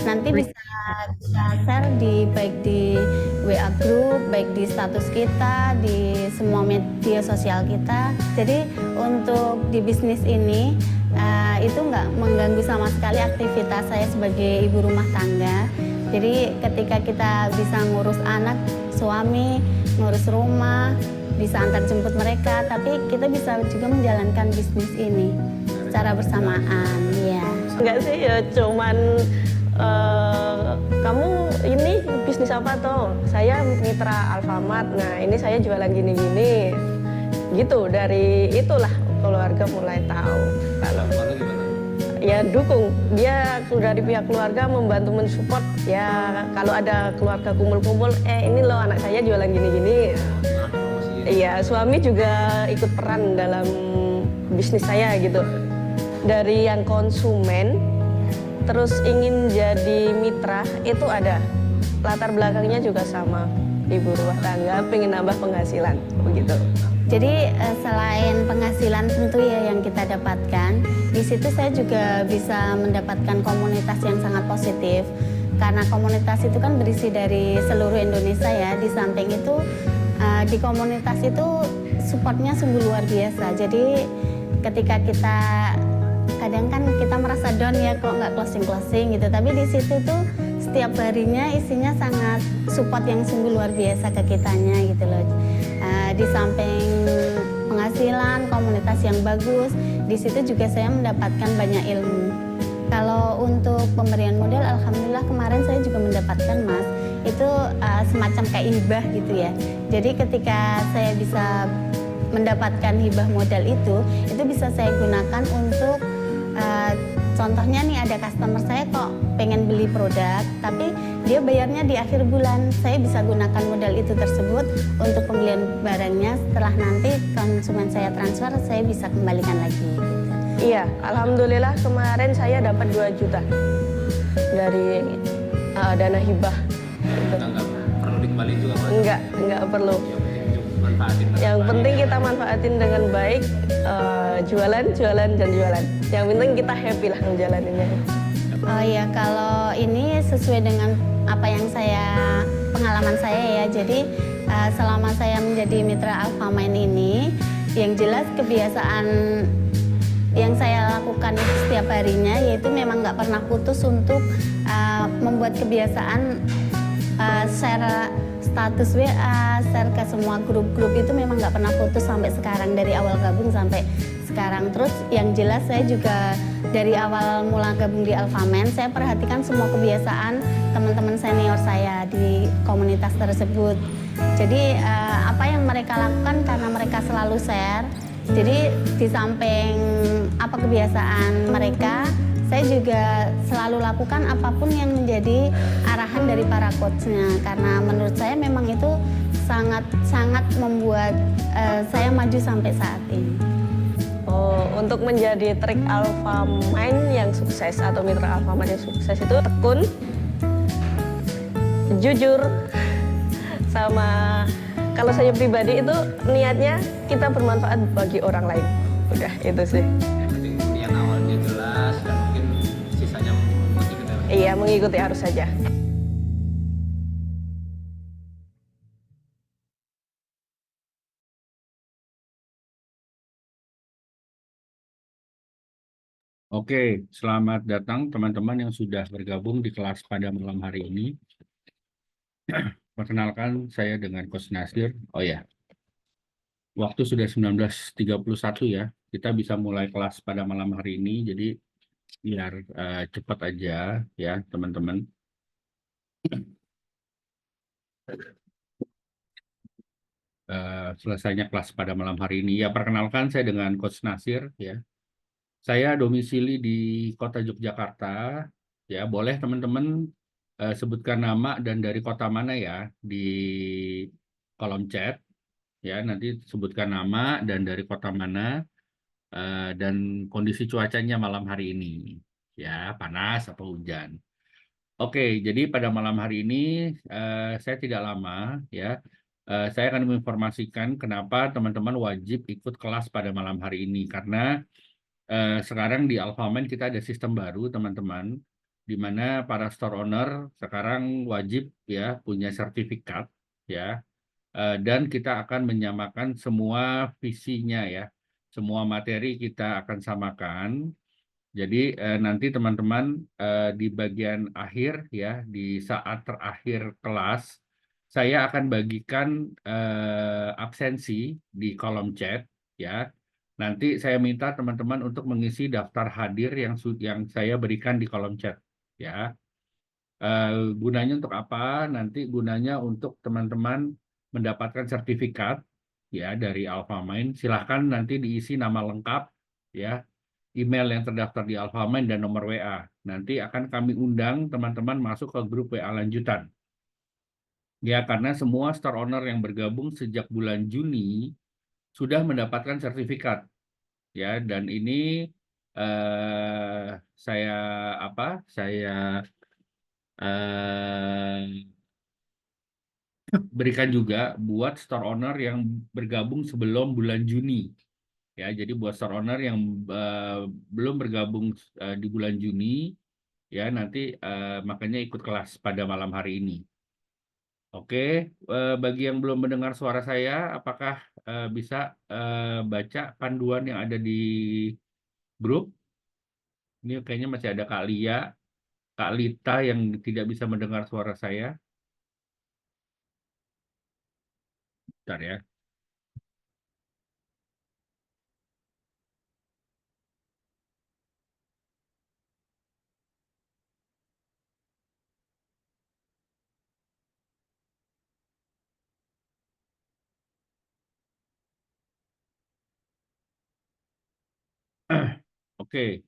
Nanti Wih, bisa kita share di baik di WA group, baik di status kita, di semua media sosial kita. Jadi untuk di bisnis ini itu nggak mengganggu sama sekali aktivitas saya sebagai ibu rumah tangga. Jadi ketika kita bisa ngurus anak, suami, ngurus rumah, bisa antar jemput mereka, tapi kita bisa juga menjalankan bisnis ini secara bersamaan, ya. enggak sih ya, cuman kamu ini bisnis apa toh? Saya mitra Alfamart. Nah, ini saya jualan gini-gini. Gitu, dari itulah keluarga mulai tahu. Kalau ya dukung, dia dari pihak keluarga membantu mensupport. Ya kalau ada keluarga kumpul-kumpul, ini loh anak saya jualan gini-gini. Iya, suami juga ikut peran dalam bisnis saya gitu. Dari yang konsumen terus ingin jadi mitra itu ada. Latar belakangnya juga sama, ibu rumah tangga pengen nambah penghasilan begitu. Jadi selain penghasilan tentu ya yang kita dapatkan, di situ saya juga bisa mendapatkan komunitas yang sangat positif. Karena komunitas itu kan berisi dari seluruh Indonesia ya. Di samping itu di komunitas itu supportnya sungguh luar biasa. Jadi ketika kita kadang kan kita merasa down ya kok nggak closing gitu, tapi di situ tuh setiap harinya isinya sangat support yang sungguh luar biasa ke kitanya gitu loh. Di samping penghasilan, komunitas yang bagus, di situ juga saya mendapatkan banyak ilmu. Kalau untuk pemberian modal, alhamdulillah kemarin saya juga mendapatkan Mas, itu semacam kayak hibah gitu ya. Jadi ketika saya bisa mendapatkan hibah modal itu bisa saya gunakan untuk contohnya nih ada customer saya kok pengen beli produk tapi dia bayarnya di akhir bulan, saya bisa gunakan modal itu tersebut untuk pembelian barangnya, setelah nanti konsumen saya transfer saya bisa kembalikan lagi. Iya, alhamdulillah kemarin saya dapat 2 juta dari dana hibah. Enggak perlu dikembali juga Mas? Enggak perlu. Yang penting kita manfaatin dengan baik, jualan dan jualan. Yang penting kita happy lah ngejalaninnya. Oh ya, kalau ini sesuai dengan apa yang pengalaman saya ya. Jadi selama saya menjadi mitra Alfamart ini, yang jelas kebiasaan yang saya lakukan itu setiap harinya yaitu memang nggak pernah putus untuk membuat kebiasaan share status WA, share ke semua grup-grup itu memang nggak pernah putus sampai sekarang, dari awal gabung sampai sekarang. Terus yang jelas saya juga dari awal mula gabung di Alfamart, saya perhatikan semua kebiasaan teman-teman senior saya di komunitas tersebut. Jadi apa yang mereka lakukan karena mereka selalu share, jadi di samping apa kebiasaan mereka, saya juga selalu lakukan apapun yang menjadi arahan dari para coachnya, karena menurut saya memang itu sangat membuat saya maju sampai saat ini. Oh, untuk menjadi trik Alfamart yang sukses atau mitra Alfamart yang sukses itu tekun, jujur, sama kalau saya pribadi itu niatnya kita bermanfaat bagi orang lain. Udah itu sih. Yang awalnya jelas dan mungkin sisanya mengikuti. Iya, mengikuti arus saja. Oke, selamat datang teman-teman yang sudah bergabung di kelas pada malam hari ini. Perkenalkan, saya dengan Coach Nasir. Oh ya, waktu sudah 19.31 ya. Kita bisa mulai kelas pada malam hari ini, jadi biar cepat aja ya teman-teman. Selesainya kelas pada malam hari ini. Ya, perkenalkan saya dengan Coach Nasir ya. Saya domisili di Kota Yogyakarta. Ya, boleh teman-teman sebutkan nama dan dari kota mana ya di kolom chat. Ya, nanti sebutkan nama dan dari kota mana dan kondisi cuacanya malam hari ini. Ya, panas atau hujan. Oke, jadi pada malam hari ini saya tidak lama ya. Saya akan menginformasikan kenapa teman-teman wajib ikut kelas pada malam hari ini, karena sekarang di Alfamart kita ada sistem baru teman-teman, di mana para store owner sekarang wajib ya punya sertifikat ya. Dan kita akan menyamakan semua visinya ya. Semua materi kita akan samakan. Jadi nanti teman-teman di bagian akhir ya, di saat terakhir kelas, saya akan bagikan absensi di kolom chat ya. Nanti saya minta teman-teman untuk mengisi daftar hadir yang saya berikan di kolom chat ya. Gunanya untuk apa? Nanti gunanya untuk teman-teman mendapatkan sertifikat ya dari Alfamind. Silahkan nanti diisi nama lengkap ya, email yang terdaftar di Alfamind dan nomor WA. Nanti akan kami undang teman-teman masuk ke grup WA lanjutan. Ya, karena semua store owner yang bergabung sejak bulan Juni sudah mendapatkan sertifikat. Ya, dan ini saya eh, berikan juga buat store owner yang bergabung sebelum bulan Juni. Ya, jadi buat store owner yang belum bergabung di bulan Juni, ya nanti makanya ikut kelas pada malam hari ini. Oke, bagi yang belum mendengar suara saya, apakah bisa baca panduan yang ada di grup? Ini kayaknya masih ada Kak Lia, Kak Lita yang tidak bisa mendengar suara saya. Bentar ya. Oke,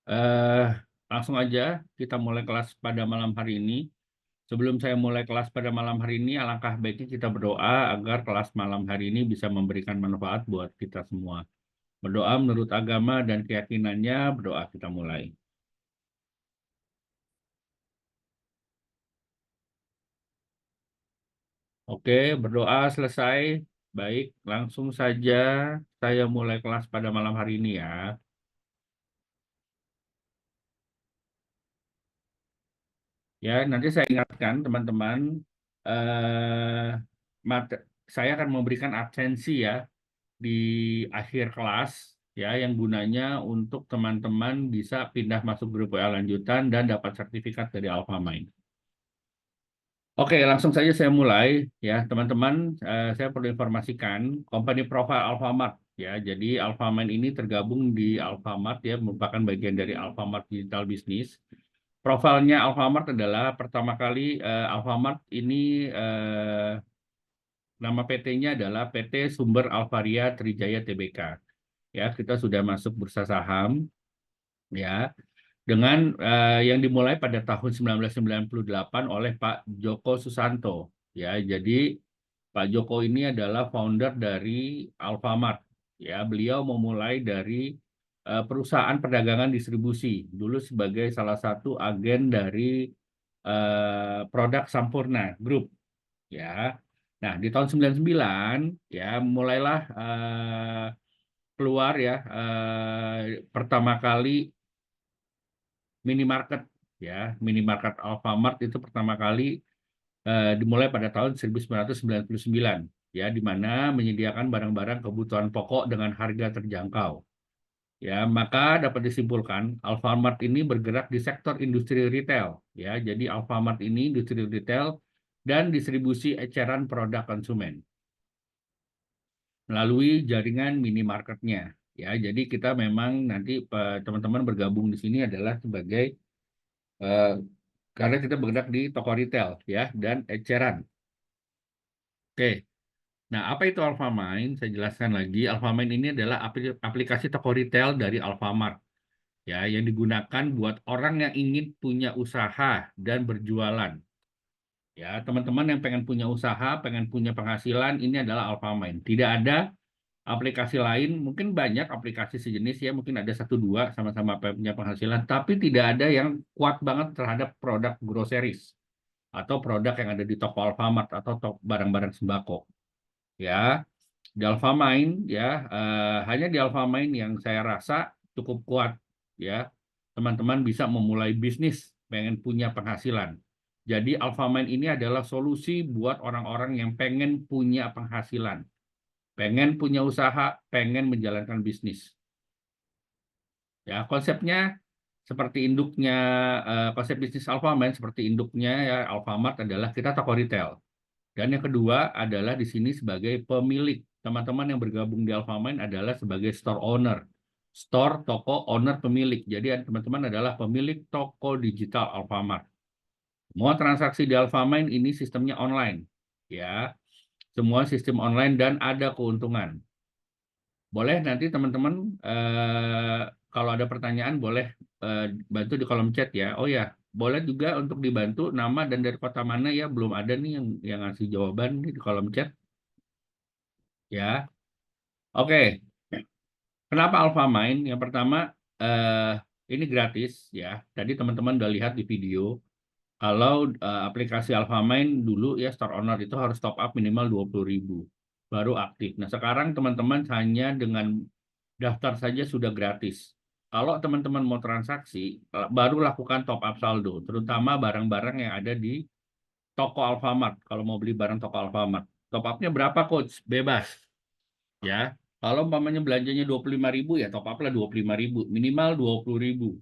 eh, langsung aja kita mulai kelas pada malam hari ini. Sebelum saya mulai kelas pada malam hari ini, alangkah baiknya kita berdoa agar kelas malam hari ini bisa memberikan manfaat buat kita semua. Berdoa menurut agama dan keyakinannya, berdoa kita mulai. Oke, berdoa selesai. Baik, langsung saja saya mulai kelas pada malam hari ini ya. Ya, nanti saya ingatkan teman-teman, eh, saya akan memberikan absensi ya di akhir kelas ya yang gunanya untuk teman-teman bisa pindah masuk grup WA lanjutan dan dapat sertifikat dari Alfamind. Oke, langsung saja saya mulai ya teman-teman. Saya perlu informasikan company profile Alfamart ya. Jadi Alfamind ini tergabung di Alfamart ya, merupakan bagian dari Alfamart Digital Business. Profilnya Alfamart adalah pertama kali Alfamart ini nama PT-nya adalah PT Sumber Alvaria Trijaya Tbk. Ya, kita sudah masuk bursa saham ya dengan yang dimulai pada tahun 1998 oleh Pak Joko Susanto. Ya, jadi Pak Joko ini adalah founder dari Alfamart. Ya, beliau memulai dari perusahaan perdagangan distribusi dulu sebagai salah satu agen dari produk Sampurna Group. Ya, nah di tahun 99 ya mulailah keluar ya pertama kali minimarket ya, minimarket Alfamart itu pertama kali dimulai pada tahun 1999 ya, di mana menyediakan barang-barang kebutuhan pokok dengan harga terjangkau. Ya, maka dapat disimpulkan Alfamart ini bergerak di sektor industri retail ya. Jadi Alfamart ini industri retail dan distribusi eceran produk konsumen melalui jaringan minimarketnya. Ya, jadi kita memang nanti teman-teman bergabung di sini adalah sebagai eh, karena kita bergerak di toko retail ya dan eceran. Oke. Nah, apa itu Alfamind? Saya jelaskan lagi. Alfamind ini adalah aplikasi toko retail dari Alfamart ya yang digunakan buat orang yang ingin punya usaha dan berjualan. Ya, teman-teman yang pengen punya usaha, pengen punya penghasilan, ini adalah Alfamind. Tidak ada aplikasi lain, mungkin banyak aplikasi sejenis ya, mungkin ada satu dua sama-sama punya penghasilan, tapi tidak ada yang kuat banget terhadap produk groceries atau produk yang ada di toko Alfamart atau barang-barang sembako. Ya, di Alfamind ya, hanya di Alfamind yang saya rasa cukup kuat ya. Teman-teman bisa memulai bisnis pengen punya penghasilan. Jadi Alfamind ini adalah solusi buat orang-orang yang pengen punya penghasilan, pengen punya usaha, pengen menjalankan bisnis. Ya, konsepnya seperti induknya, konsep bisnis Alfamind seperti induknya ya Alfamart adalah kita toko retail. Dan yang kedua adalah di sini sebagai pemilik. Teman-teman yang bergabung di Alfamind adalah sebagai store owner. Store, toko, owner, pemilik. Jadi teman-teman adalah pemilik toko digital Alfamart. Semua transaksi di Alfamind ini sistemnya online. Ya, semua sistem online dan ada keuntungan. Boleh nanti teman-teman kalau ada pertanyaan boleh bantu di kolom chat ya. Oh ya, boleh juga untuk dibantu nama dan dari kota mana ya. Belum ada nih yang ngasih jawaban nih di kolom chat. Ya, oke. Kenapa Alfamind? Yang pertama ini gratis ya. Tadi teman-teman udah lihat di video. Kalau aplikasi Alfamind dulu ya store owner itu harus top up minimal 20.000 baru aktif. Nah, sekarang teman-teman hanya dengan daftar saja sudah gratis. Kalau teman-teman mau transaksi, baru lakukan top up saldo, terutama barang-barang yang ada di toko Alfamart. Kalau mau beli barang toko Alfamart, top up-nya berapa, Coach? Bebas. Ya, kalau umpamanya belanjanya 25.000 ya top up-lah 25.000, minimal 20.000.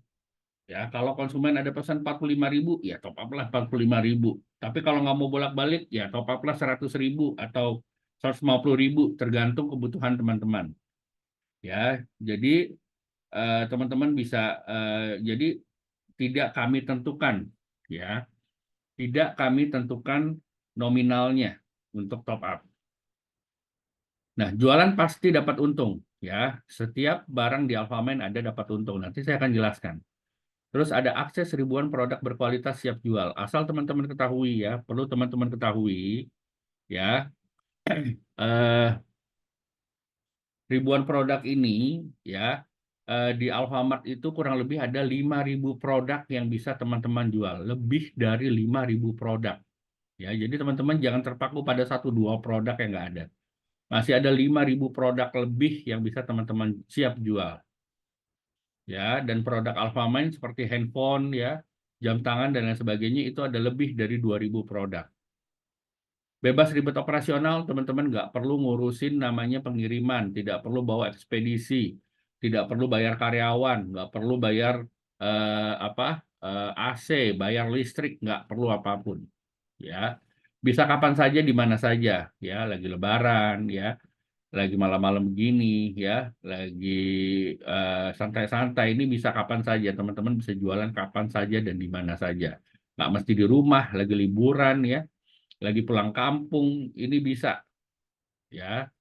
Ya, kalau konsumen ada pesan 45.000, ya top up-lah 45.000. Tapi kalau nggak mau bolak-balik, ya top up-lah 100.000 atau 150.000, tergantung kebutuhan teman-teman. Ya, jadi teman-teman bisa jadi tidak kami tentukan ya, tidak kami tentukan nominalnya untuk top up. Nah, jualan pasti dapat untung ya. Setiap barang di Alfamind ada dapat untung. Nanti saya akan jelaskan. Terus ada akses ribuan produk berkualitas siap jual. Asal teman-teman ketahui ya, perlu teman-teman ketahui ya, ribuan produk ini ya di Alfamart itu kurang lebih ada 5.000 produk yang bisa teman-teman jual, lebih dari 5.000 produk. Ya, jadi teman-teman jangan terpaku pada 1-2 produk yang nggak ada. Masih ada 5.000 produk lebih yang bisa teman-teman siap jual. Ya, dan produk Alfamind seperti handphone ya, jam tangan dan lain sebagainya itu ada lebih dari 2.000 produk. Bebas ribet operasional, teman-teman nggak perlu ngurusin namanya pengiriman, tidak perlu bawa ekspedisi, tidak perlu bayar karyawan, nggak perlu bayar AC, bayar listrik, nggak perlu apapun. Ya, bisa kapan saja, di mana saja, ya, lagi Lebaran, ya, lagi malam-malam begini, ya, lagi santai-santai, ini bisa kapan saja, teman-teman bisa jualan kapan saja dan di mana saja. Nggak mesti di rumah, lagi liburan, ya, lagi pulang kampung, ini bisa. Ya.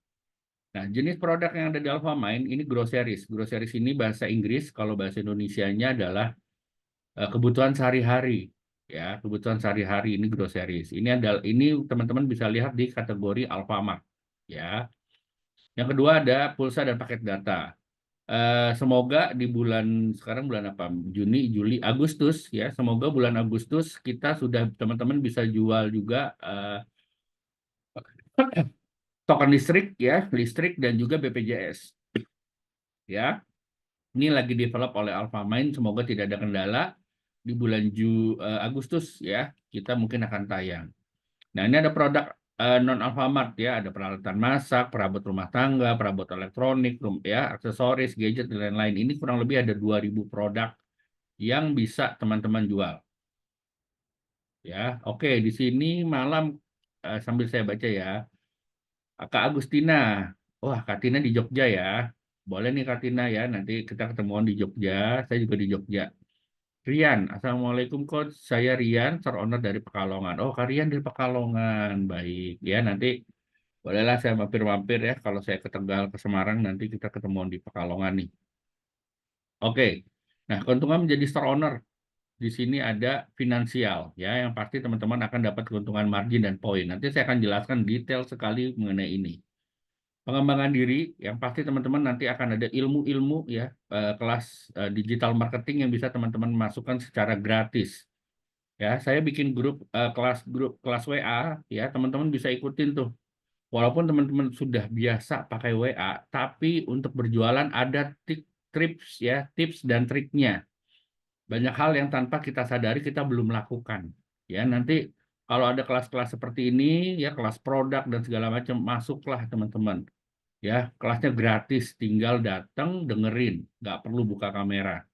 Nah, jenis produk yang ada di Alfamind ini groceries. Groceries ini bahasa Inggris, kalau bahasa Indonesianya adalah kebutuhan sehari-hari. Ya, kebutuhan sehari-hari ini groceries. Ini teman-teman bisa lihat di kategori Alfamart. Ya. Yang kedua ada pulsa dan paket data. Semoga di sekarang bulan apa? Juni, Juli, Agustus ya. Semoga bulan Agustus kita sudah teman-teman bisa jual juga token listrik ya, listrik dan juga BPJS. Ya. Ini lagi develop oleh Alfamind, semoga tidak ada kendala di bulan Agustus ya. Kita mungkin akan tayang. Nah, ini ada produk non Alfamart ya, ada peralatan masak, perabot rumah tangga, perabot elektronik, ya, aksesoris, gadget dan lain-lain. Ini kurang lebih ada 2.000 produk yang bisa teman-teman jual. Ya, oke, di sini malam sambil saya baca ya. Kak Agustina, wah Kak Tina di Jogja ya. Boleh nih Kak Tina ya, nanti kita ketemuan di Jogja, saya juga di Jogja. Rian, Assalamualaikum Coach. Saya Rian, store owner dari Pekalongan. Oh, Kak Rian dari Pekalongan. Baik, ya nanti bolehlah saya mampir-mampir ya. Kalau saya ke Tegal, ke Semarang, nanti kita ketemuan di Pekalongan nih. Oke, nah keuntungan menjadi store owner. Di sini ada finansial, ya, yang pasti teman-teman akan dapat keuntungan margin dan poin. Nanti saya akan jelaskan detail sekali mengenai ini. Pengembangan diri, yang pasti teman-teman nanti akan ada ilmu-ilmu ya, kelas digital marketing yang bisa teman-teman masukkan secara gratis. Ya, saya bikin grup kelas WA ya, teman-teman bisa ikutin tuh. Walaupun teman-teman sudah biasa pakai WA, tapi untuk berjualan ada tips ya, tips dan triknya. Banyak hal yang tanpa kita sadari kita belum lakukan. Ya, nanti kalau ada kelas-kelas seperti ini, ya kelas produk dan segala macam, masuklah teman-teman. Ya, kelasnya gratis, tinggal datang, dengerin, nggak perlu buka kamera.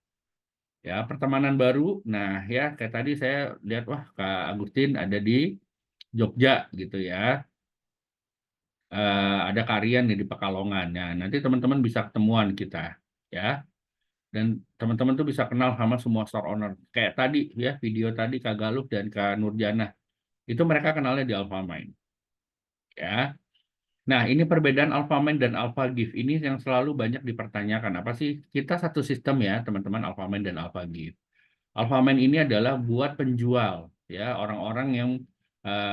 Ya, pertemanan baru. Nah, ya kayak tadi saya lihat, wah Kak Agustin ada di Jogja gitu ya. Ada Karian nih di Pekalongan. Nah, nanti teman-teman bisa ketemuan kita, ya. Dan teman-teman tuh bisa kenal sama semua store owner. Kayak tadi ya, video tadi Kak Galuh dan Kak Nurjana. Itu mereka kenalnya di Alfamind, ya. Nah, ini perbedaan Alfamind dan Alphagift. Ini yang selalu banyak dipertanyakan. Apa sih? Kita satu sistem ya, teman-teman, Alfamind dan Alphagift. Alfamind ini adalah buat penjual, ya, orang-orang yang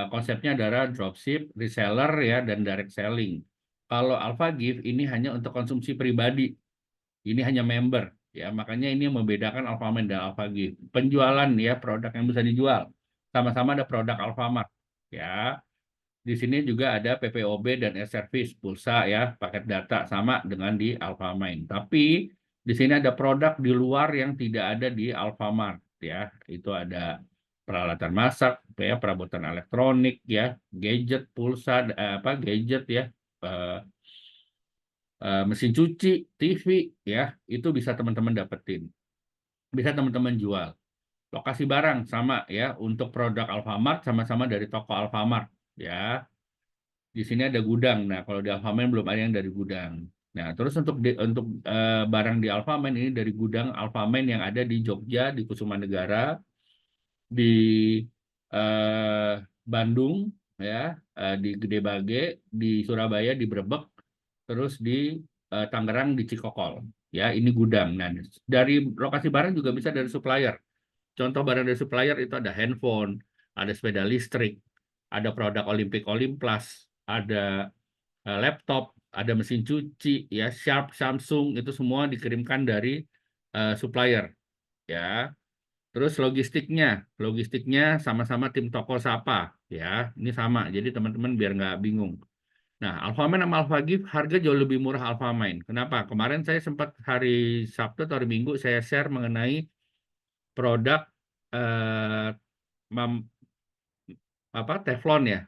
konsepnya adalah dropship, reseller, ya, dan direct selling. Kalau Alphagift ini hanya untuk konsumsi pribadi. Ini hanya member, ya. Makanya ini yang membedakan Alfamind dan Alphagift. Penjualan, ya, produk yang bisa dijual. Sama-sama ada produk Alfamart, ya. Di sini juga ada PPOB dan e-service, pulsa ya, paket data sama dengan di Alfamind. Tapi di sini ada produk di luar yang tidak ada di Alfamart ya. Itu ada peralatan masak, ya, perabotan elektronik ya, gadget, pulsa, gadget ya, eh, mesin cuci, TV ya, itu bisa teman-teman dapetin. Bisa teman-teman jual. Lokasi barang sama ya, untuk produk Alfamart sama-sama dari toko Alfamart ya. Di sini ada gudang. Nah, kalau di Alfamind belum ada yang dari gudang. Nah, terus untuk barang di Alfamind ini dari gudang Alfamind yang ada di Jogja, di Kusuma Negara, di eh, Bandung, ya, di Gede Bage, di Surabaya, di Brebek, terus di Tangerang, di Cikokol. Ya, ini gudang. Nah, dari lokasi barang juga bisa dari supplier. Contoh barang dari supplier itu ada handphone, ada sepeda listrik, ada produk Olympic Olympus, ada laptop, ada mesin cuci, ya, Sharp, Samsung, itu semua dikirimkan dari supplier, ya. Terus logistiknya sama-sama tim toko Sapa, ya, ini sama. Jadi teman-teman biar nggak bingung. Nah, Alfamind sama Alphagift harga jauh lebih murah Alfamind. Kenapa? Kemarin saya sempat hari Sabtu atau hari Minggu saya share mengenai produk eh, mam- Teflon ya,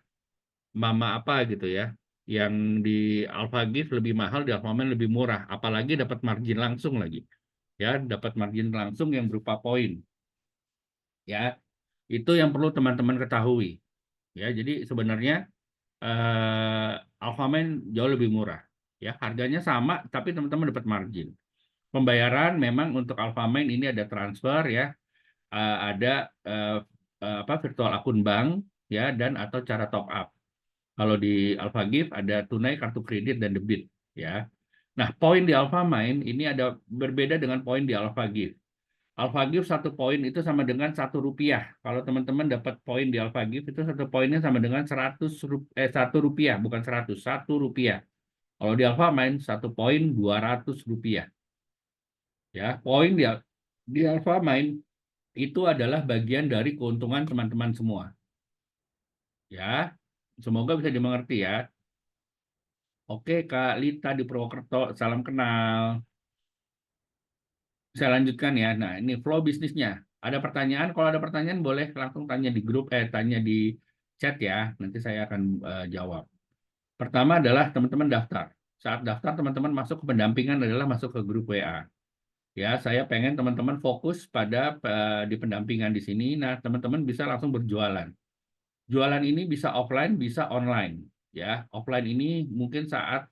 Mama apa gitu ya, yang di Alphagift lebih mahal, di Alfamind lebih murah, apalagi dapat margin langsung lagi, ya, dapat margin langsung yang berupa poin, ya, itu yang perlu teman-teman ketahui, ya. Jadi sebenarnya Alfamind jauh lebih murah, ya, harganya sama, tapi teman-teman dapat margin. Pembayaran memang untuk Alfamind ini ada transfer, ya, ada virtual akun bank, ya, dan atau cara top up. Kalau di Alphagift ada tunai, kartu kredit, dan debit, ya. Nah, poin di Alfamind ini ada berbeda dengan poin di Alphagift. Alphagift satu poin itu sama dengan Rp1. Kalau teman-teman dapat poin di Alphagift itu satu poinnya sama dengan Rp1, bukan 100, Rp1. Kalau di Alfamind satu poin Rp200. Ya, poin di Alfamind itu adalah bagian dari keuntungan teman-teman semua. Ya, semoga bisa dimengerti ya. Oke, Kak Lita di Purwokerto, salam kenal. Saya lanjutkan ya. Nah, ini flow bisnisnya. Ada pertanyaan? Kalau ada pertanyaan boleh langsung tanya di grup, tanya di chat ya. Nanti saya akan jawab. Pertama adalah teman-teman daftar. Saat daftar, teman-teman masuk ke pendampingan adalah masuk ke grup WA. Ya, saya pengen teman-teman fokus pada di pendampingan di sini. Nah, teman-teman bisa langsung berjualan. Jualan ini bisa offline, bisa online. Ya, offline ini mungkin saat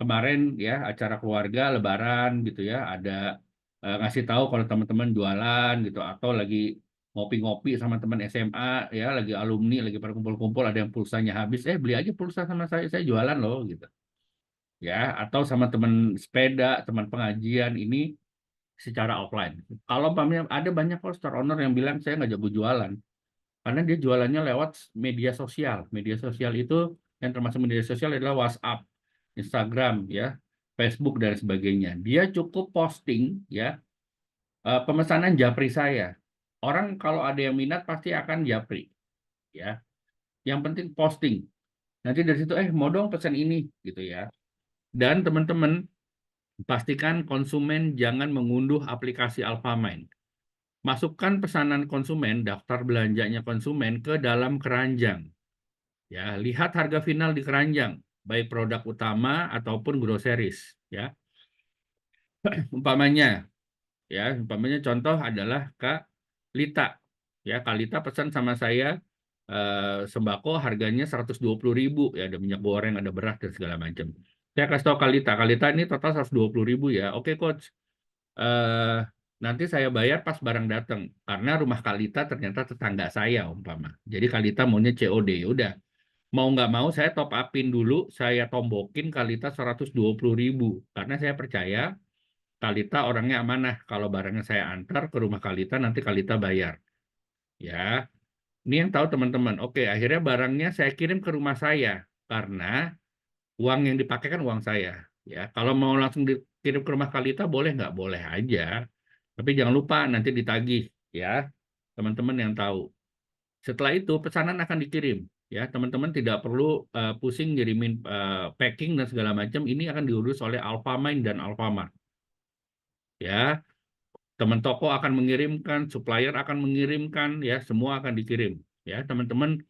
kemarin ya acara keluarga Lebaran gitu ya, ada ngasih tahu kalau teman-teman jualan gitu, atau lagi ngopi-ngopi sama teman SMA ya, lagi alumni, lagi pada kumpul-kumpul, ada yang pulsanya habis, beli aja pulsa sama saya jualan loh gitu. Ya, atau sama teman sepeda, teman pengajian ini secara offline. Kalau umpamanya ada banyak kok store owner yang bilang saya nggak jago jualan, karena dia jualannya lewat media sosial. Media sosial itu yang termasuk media sosial adalah WhatsApp, Instagram, ya, Facebook dan sebagainya. Dia cukup posting ya pemesanan japri saya. Orang kalau ada yang minat pasti akan japri, ya. Yang penting posting. Nanti dari situ mau dong pesan ini gitu ya. Dan teman-teman pastikan konsumen jangan mengunduh aplikasi Alfamind. masukkan pesanan konsumen, daftar belanjanya konsumen ke dalam keranjang. Ya, lihat harga final di keranjang, baik produk utama ataupun groceries. Ya, umpamanya, umpamanya contoh adalah Kak Lita. Ya, Kak Lita pesan sama saya sembako harganya 120.000 ya, ada minyak goreng, ada beras dan segala macam. Saya kasih tahu Kak Lita ini total 120.000 ya. Oke, Coach. eh Nanti saya bayar pas barang datang karena rumah Kalita ternyata tetangga saya umpama. Jadi Kalita maunya COD. Udah, mau nggak mau saya top upin dulu, saya tombokin Kalita 120.000 karena saya percaya Kalita orangnya amanah. Kalau barangnya saya antar ke rumah Kalita, nanti Kalita bayar. Ya, ini yang tahu teman-teman. Oke, akhirnya barangnya saya kirim ke rumah saya karena uang yang dipakai kan uang saya. Ya, kalau mau langsung dikirim ke rumah Kalita boleh nggak? Boleh aja. Tapi jangan lupa nanti ditagih ya, teman-teman yang tahu. Setelah itu pesanan akan dikirim ya, teman-teman tidak perlu pusing ngirimin packing dan segala macam. Ini akan diurus oleh Alfamind dan Alfamart. Ya, teman toko akan mengirimkan, supplier akan mengirimkan, ya semua akan dikirim. Ya, teman-teman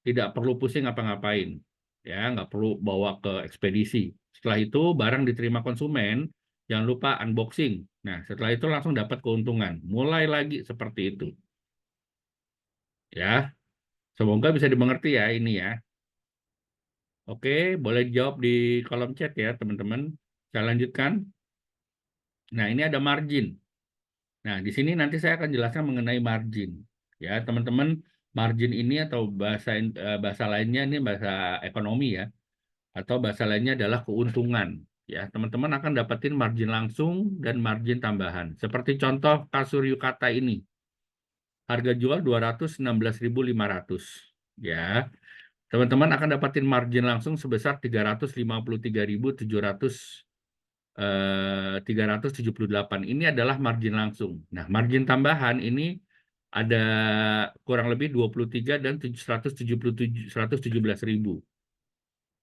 tidak perlu pusing apa-ngapain. Ya, nggak perlu bawa ke ekspedisi. Setelah itu barang diterima konsumen, jangan lupa unboxing. Nah, setelah itu langsung dapat keuntungan. Mulai lagi seperti itu. Ya, semoga bisa dimengerti ya ini ya. Oke, boleh dijawab di kolom chat ya, teman-teman. Saya lanjutkan. Nah, ini ada margin. Nah, di sini nanti saya akan jelaskan mengenai margin. Ya, teman-teman, margin ini atau bahasa lainnya ini bahasa ekonomi ya, atau bahasa lainnya adalah keuntungan. Ya, teman-teman akan dapetin margin langsung dan margin tambahan. Seperti contoh kasur yukata ini. Harga jual 216.500. Ya, teman-teman akan dapetin margin langsung sebesar 353.378. Ini adalah margin langsung. Nah, margin tambahan ini ada kurang lebih 23 dan 117.000.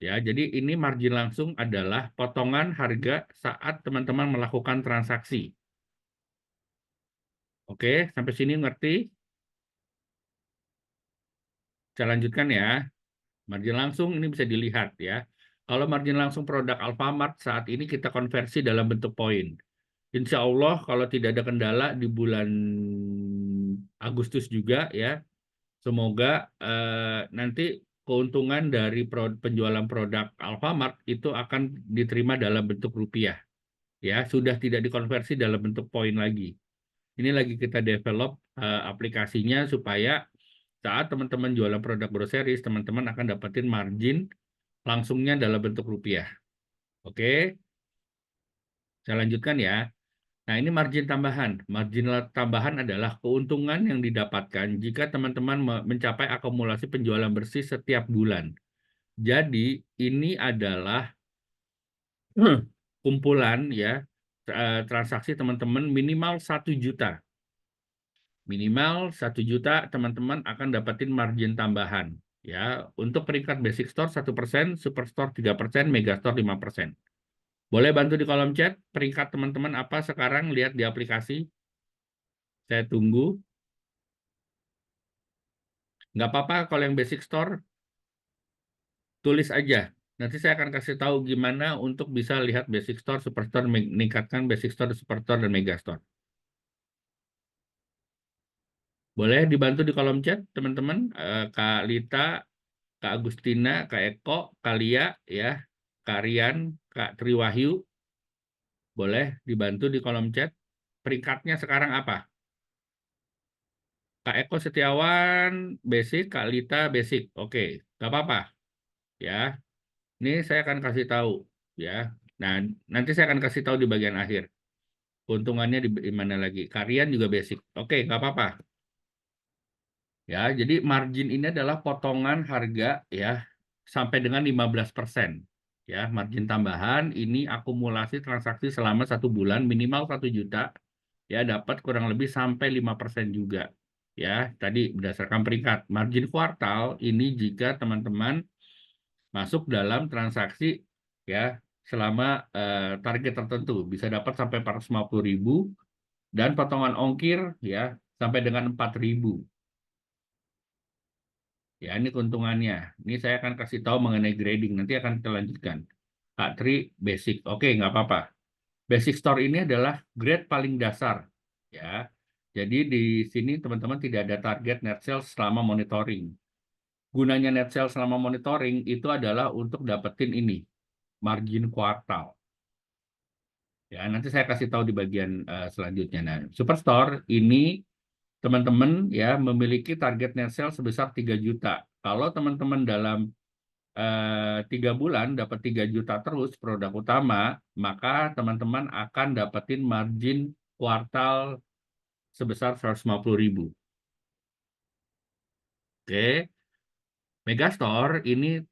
Ya, jadi ini margin langsung adalah potongan harga saat teman-teman melakukan transaksi. Oke, sampai sini ngerti? Saya lanjutkan ya. Margin langsung ini bisa dilihat ya. Kalau margin langsung produk Alfamart saat ini kita konversi dalam bentuk poin. Insya Allah kalau tidak ada kendala di bulan Agustus juga ya, semoga nanti keuntungan dari penjualan produk Alfamart itu akan diterima dalam bentuk rupiah. Ya, sudah tidak dikonversi dalam bentuk poin lagi. Ini lagi kita develop aplikasinya supaya saat teman-teman jualan produk groceries, teman-teman akan dapetin margin langsungnya dalam bentuk rupiah. Oke, saya lanjutkan ya. Nah, ini margin tambahan. Margin tambahan adalah keuntungan yang didapatkan jika teman-teman mencapai akumulasi penjualan bersih setiap bulan. Jadi, ini adalah kumpulan ya transaksi teman-teman minimal 1 juta. Minimal 1 juta teman-teman akan dapetin margin tambahan. Ya, untuk peringkat basic store 1%, superstore 3%, megastore 5%. Boleh bantu di kolom chat peringkat teman-teman apa sekarang, lihat di aplikasi. Saya tunggu. Nggak apa-apa kalau yang basic store, tulis aja. Nanti saya akan kasih tahu gimana untuk bisa lihat basic store, superstore, meningkatkan basic store, superstore, dan megastore. Boleh dibantu di kolom chat, teman-teman. Kak Lita, Kak Agustina, Kak Eko, Kak Lia, ya, Kak Rian, Kak Triwahyu. Boleh dibantu di kolom chat. Peringkatnya sekarang apa? Kak Eko Setiawan, basic, Kak Lita, basic. Oke, nggak apa-apa. Ya, ini saya akan kasih tahu. Ya, nah nanti saya akan kasih tahu di bagian akhir. Keuntungannya di mana lagi. Kalian juga basic. Oke, nggak apa-apa. Ya, jadi margin ini adalah potongan harga ya sampai dengan 15%. Ya, margin tambahan ini akumulasi transaksi selama 1 bulan minimal 1 juta. Ya, dapat kurang lebih sampai 5% juga. Ya, tadi berdasarkan peringkat. Margin kuartal ini jika teman-teman masuk dalam transaksi ya selama target tertentu bisa dapat sampai 450.000 dan potongan ongkir ya sampai dengan 4.000. Ya, ini keuntungannya. Ini saya akan kasih tahu mengenai grading. Nanti akan kita lanjutkan. K3 basic. Oke, nggak apa-apa. Basic store ini adalah grade paling dasar. Ya. Jadi di sini teman-teman tidak ada target net sales selama monitoring. Gunanya net sales selama monitoring itu adalah untuk dapetin ini, margin kuartal. Ya, nanti saya kasih tahu di bagian selanjutnya. Nah, Superstore ini teman-teman ya memiliki target net sales sebesar 3 juta. Kalau teman-teman dalam 3 bulan dapat 3 juta terus produk utama, maka teman-teman akan dapetin margin kuartal sebesar 150.000. Oke, Megastore ini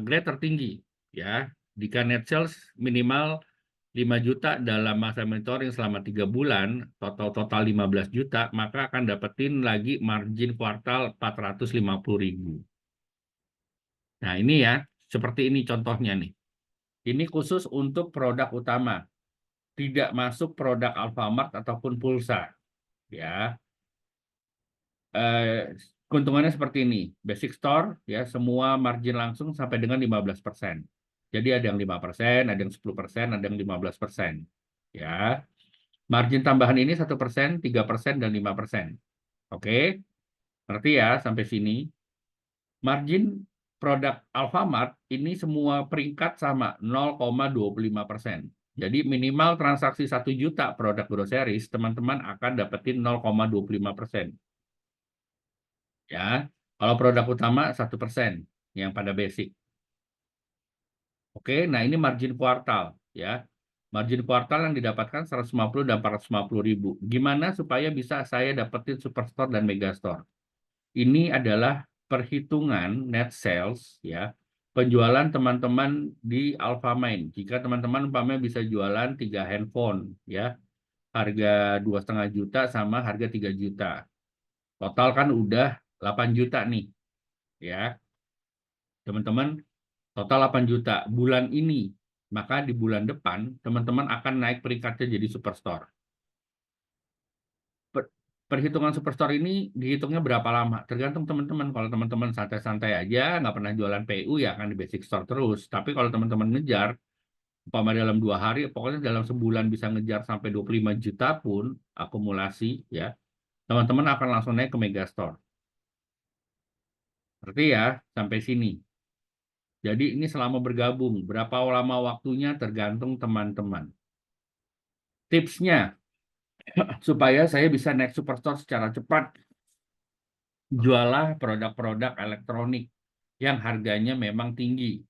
grade tertinggi ya. Jika net sales minimal 5 juta dalam masa monitoring selama 3 bulan, total 15 juta, maka akan dapetin lagi margin kuartal 450.000. Nah, ini ya, seperti ini contohnya nih. Ini khusus untuk produk utama. Tidak masuk produk Alfamart ataupun pulsa. Ya. Keuntungannya seperti ini. Basic store, ya, semua margin langsung sampai dengan 15%. Jadi ada yang 5%, ada yang 10%, ada yang 15%. Ya. Margin tambahan ini 1%, 3%, dan 5%. Oke? Ngerti ya sampai sini? Margin produk Alfamart ini semua peringkat sama 0,25%. Jadi minimal transaksi 1 juta produk groceries, teman-teman akan dapetin 0,25%. Ya, kalau produk utama 1% yang pada basic. Oke, nah ini margin kuartal ya. Margin kuartal yang didapatkan 150 dan 450.000. Gimana supaya bisa saya dapetin Superstore dan Megastore? Ini adalah perhitungan net sales ya, penjualan teman-teman di Alfamart. Jika teman-teman umpamanya bisa jualan 3 handphone ya, harga 2,5 juta sama harga 3 juta. Total kan udah 8 juta nih ya. Teman-teman, total 8 juta bulan ini. Maka di bulan depan teman-teman akan naik peringkatnya jadi Superstore. Perhitungan Superstore ini dihitungnya berapa lama? Tergantung teman-teman. Kalau teman-teman santai-santai aja, nggak pernah jualan PU, ya akan di basic store terus. Tapi kalau teman-teman ngejar, umpama dalam 2 hari, pokoknya dalam sebulan bisa ngejar sampai 25 juta pun akumulasi, ya, teman-teman akan langsung naik ke Megastore. Berarti ya, sampai sini. Jadi ini selama bergabung, berapa lama waktunya tergantung teman-teman. Tipsnya, supaya saya bisa naik Superstore secara cepat, jualah produk-produk elektronik yang harganya memang tinggi,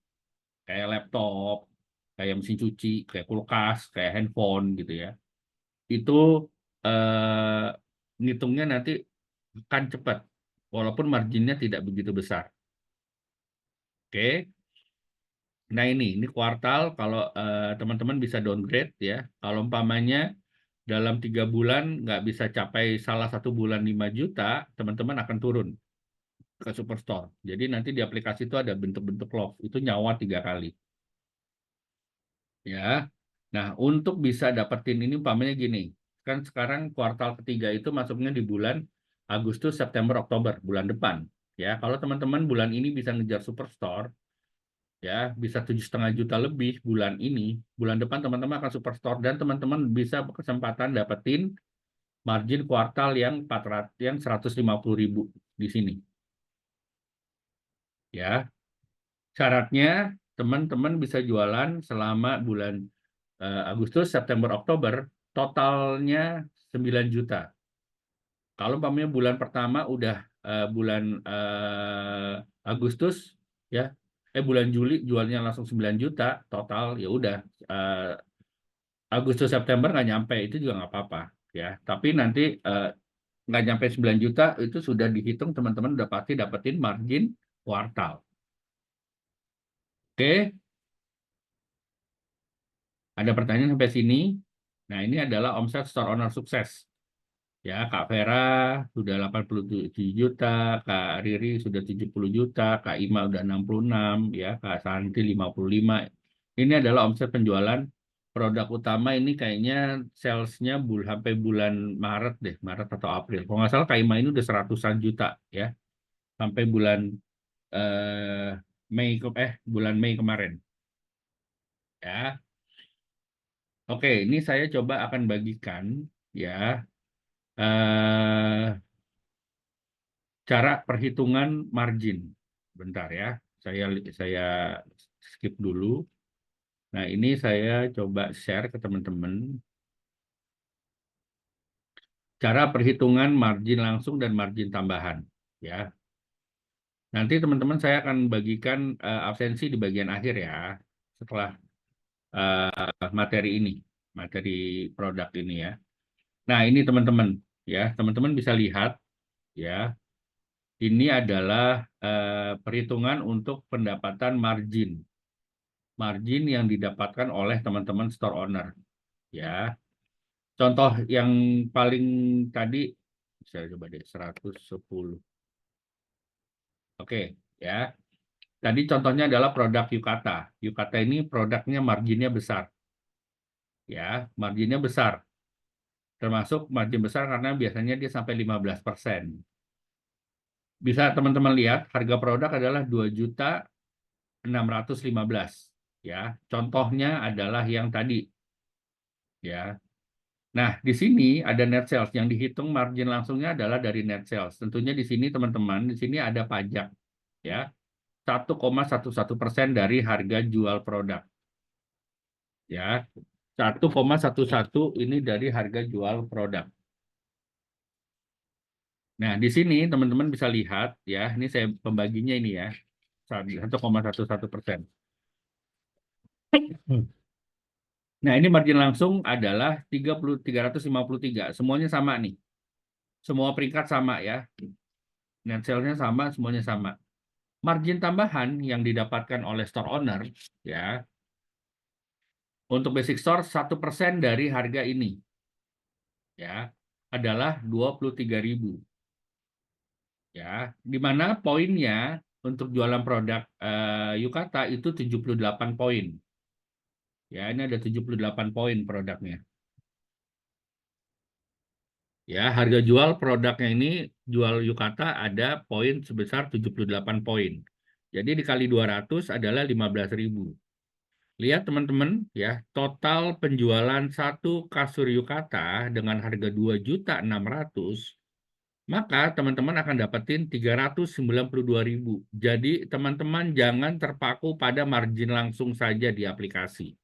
kayak laptop, kayak mesin cuci, kayak kulkas, kayak handphone gitu ya. Itu ngitungnya nanti akan cepat, walaupun marginnya tidak begitu besar. Oke. Nah ini kuartal, kalau teman-teman bisa downgrade ya. Kalau umpamanya dalam 3 bulan nggak bisa capai salah satu bulan 5 juta, teman-teman akan turun ke Superstore. Jadi nanti di aplikasi itu ada bentuk-bentuk love, itu nyawa 3 kali. Ya. Nah, untuk bisa dapetin ini umpamanya gini. Kan sekarang kuartal ketiga itu masuknya di bulan Agustus, September, Oktober, bulan depan. Ya, kalau teman-teman bulan ini bisa ngejar Superstore, ya bisa 7,5 juta lebih bulan ini, bulan depan teman-teman akan Superstore dan teman-teman bisa kesempatan dapetin margin kuartal yang 150.000 di sini. Ya, syaratnya teman-teman bisa jualan selama bulan Agustus, September, Oktober, totalnya 9 juta. Kalau umpamanya bulan pertama udah bulan Agustus, ya, bulan Juli jualnya langsung 9 juta, total ya udah Agustus, September nggak nyampe, itu juga nggak apa-apa. Ya, tapi nanti nggak nyampe 9 juta, itu sudah dihitung teman-teman udah pasti dapetin margin kuartal. Oke, ada pertanyaan sampai sini? Nah, ini adalah omset store owner sukses. Ya, Kak Vera sudah 87 juta, Kak Riri sudah 70 juta, Kak Ima udah 66, ya, Kak Santi 55. Ini adalah omset penjualan produk utama ini kayaknya salesnya sampai bulan Maret deh, Maret atau April. Kalau nggak salah Kaima ini udah 100-an juta ya, sampai bulan eh, bulan Mei kemarin ya. Oke, ini saya coba akan bagikan ya eh, cara perhitungan margin. Bentar ya, saya skip dulu. Nah, ini saya coba share ke teman-teman cara perhitungan margin langsung dan margin tambahan ya. Nanti teman-teman saya akan bagikan absensi di bagian akhir ya, setelah materi ini, materi produk ini ya. Nah, ini teman-teman ya, teman-teman bisa lihat ya, ini adalah perhitungan untuk pendapatan margin. Margin yang didapatkan oleh teman-teman store owner ya. Contoh yang paling tadi saya coba deh 110. Oke, ya. Tadi contohnya adalah produk Yukata. Yukata ini produknya marginnya besar. Ya, marginnya besar. Termasuk margin besar karena biasanya dia sampai 15%. Bisa teman-teman lihat harga produk adalah 2.615.000 ya. Contohnya adalah yang tadi ya. Nah, di sini ada net sales yang dihitung margin langsungnya adalah dari net sales. Tentunya di sini teman-teman, di sini ada pajak ya. 1,11% dari harga jual produk. Ya, 1,11 ini dari harga jual produk. Nah, di sini teman-teman bisa lihat ya, ini saya pembaginya ini ya, 1,11%. Nah, ini margin langsung adalah 353. Semuanya sama nih. Semua peringkat sama ya. Net sales-nya sama, semuanya sama. Margin tambahan yang didapatkan oleh store owner ya, untuk basic store 1% dari harga ini ya adalah 23.000 ya, di mana poinnya untuk jualan produk Yukata itu 78 poin ya. Ini ada 78 poin produknya ya. Harga jual produknya ini, jual Yukata ada poin sebesar 78 poin, jadi dikali 200 adalah 15.000. Lihat teman-teman ya, total penjualan satu kasur Yukata dengan harga 2.600.000, maka teman-teman akan dapetin 392.000. Jadi teman-teman jangan terpaku pada margin langsung saja di aplikasi.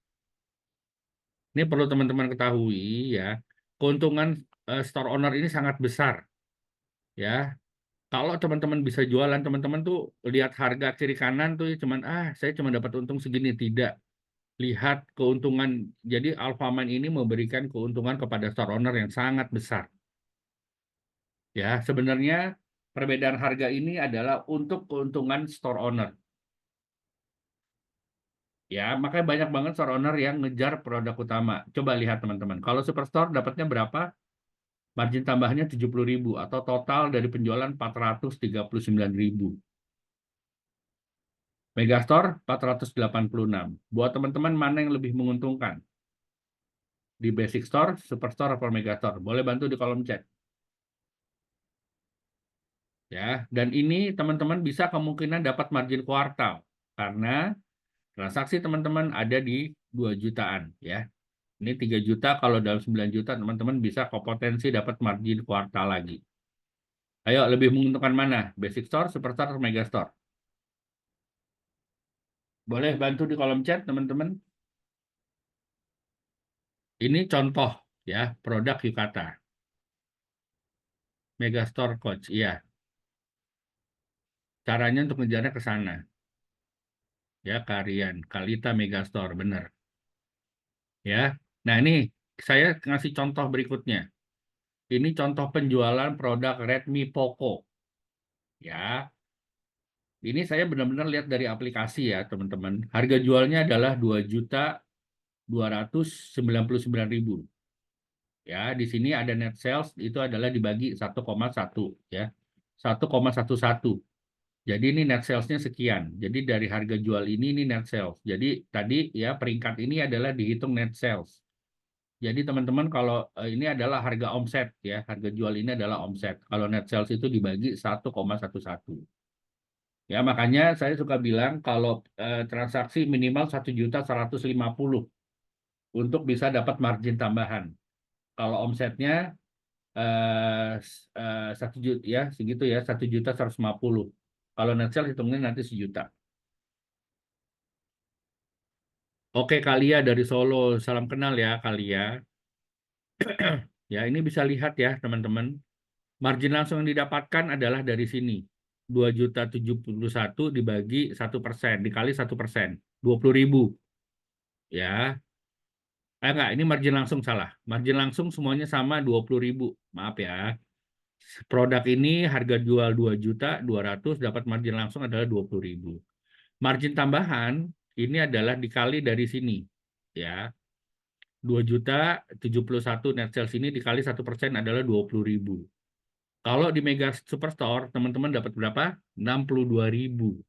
Ini perlu teman-teman ketahui ya, keuntungan store owner ini sangat besar ya. Kalau teman-teman bisa jualan, teman-teman tuh lihat harga kiri kanan tuh cuman saya cuma dapat untung segini, tidak. Lihat keuntungan. Jadi Alfamart ini memberikan keuntungan kepada store owner yang sangat besar. Ya, sebenarnya perbedaan harga ini adalah untuk keuntungan store owner. Ya, makanya banyak banget store owner yang ngejar produk utama. Coba lihat teman-teman. Kalau Superstore dapatnya berapa? Margin tambahnya 70.000 atau total dari penjualan 439.000. Megastore 486. Buat teman-teman mana yang lebih menguntungkan? Di Basic Store, Superstore, atau Megastore? Boleh bantu di kolom chat. Ya, dan ini teman-teman bisa kemungkinan dapat margin kuartal karena transaksi teman-teman ada di 2 jutaan ya. Ini 3 juta, kalau dalam 9 juta teman-teman bisa kompetensi dapat margin kuartal lagi. Ayo, lebih menguntungkan mana? Basic Store, Superstore, atau Megastore? Boleh bantu di kolom chat teman-teman. Ini contoh ya, produk Yukata. Megastore Coach, iya. Caranya untuk ngejarnya ke sana. Ya, Karian, Kalita Megastore, benar. Ya. Nah, ini saya ngasih contoh berikutnya. Ini contoh penjualan produk Redmi Poco. Ya. Ini saya benar-benar lihat dari aplikasi ya, teman-teman. Harga jualnya adalah 2.299.000. Ya, di sini ada net sales itu adalah dibagi 1,1 ya. 1,11. Jadi ini net sales-nya sekian. Jadi dari harga jual ini net sales. Jadi tadi ya peringkat ini adalah dihitung net sales. Jadi teman-teman kalau ini adalah harga omset ya, harga jual ini adalah omset. Kalau net sales itu dibagi 1,11. Ya makanya saya suka bilang kalau transaksi minimal 1.150.000 untuk bisa dapat margin tambahan. Kalau omsetnya 1 juta ya segitu ya 1.150.000. Kalau net sales hitungnya nanti 1 juta. Oke Kalia dari Solo, salam kenal ya Kalia. Ya ini bisa lihat ya teman-teman. Margin langsung yang didapatkan adalah dari sini. 2.071 dibagi 1% dikali 1%, 20.000. Ya, enggak, ini margin langsung salah. Margin langsung semuanya sama 20.000. Maaf ya. Produk ini harga jual 2.200.000, dapat margin langsung adalah 20.000. Margin tambahan ini adalah dikali dari sini. Ya, 2.071 net sales ini dikali 1% adalah 20.000. Kalau di Mega Superstore, teman-teman dapat berapa? 62.000.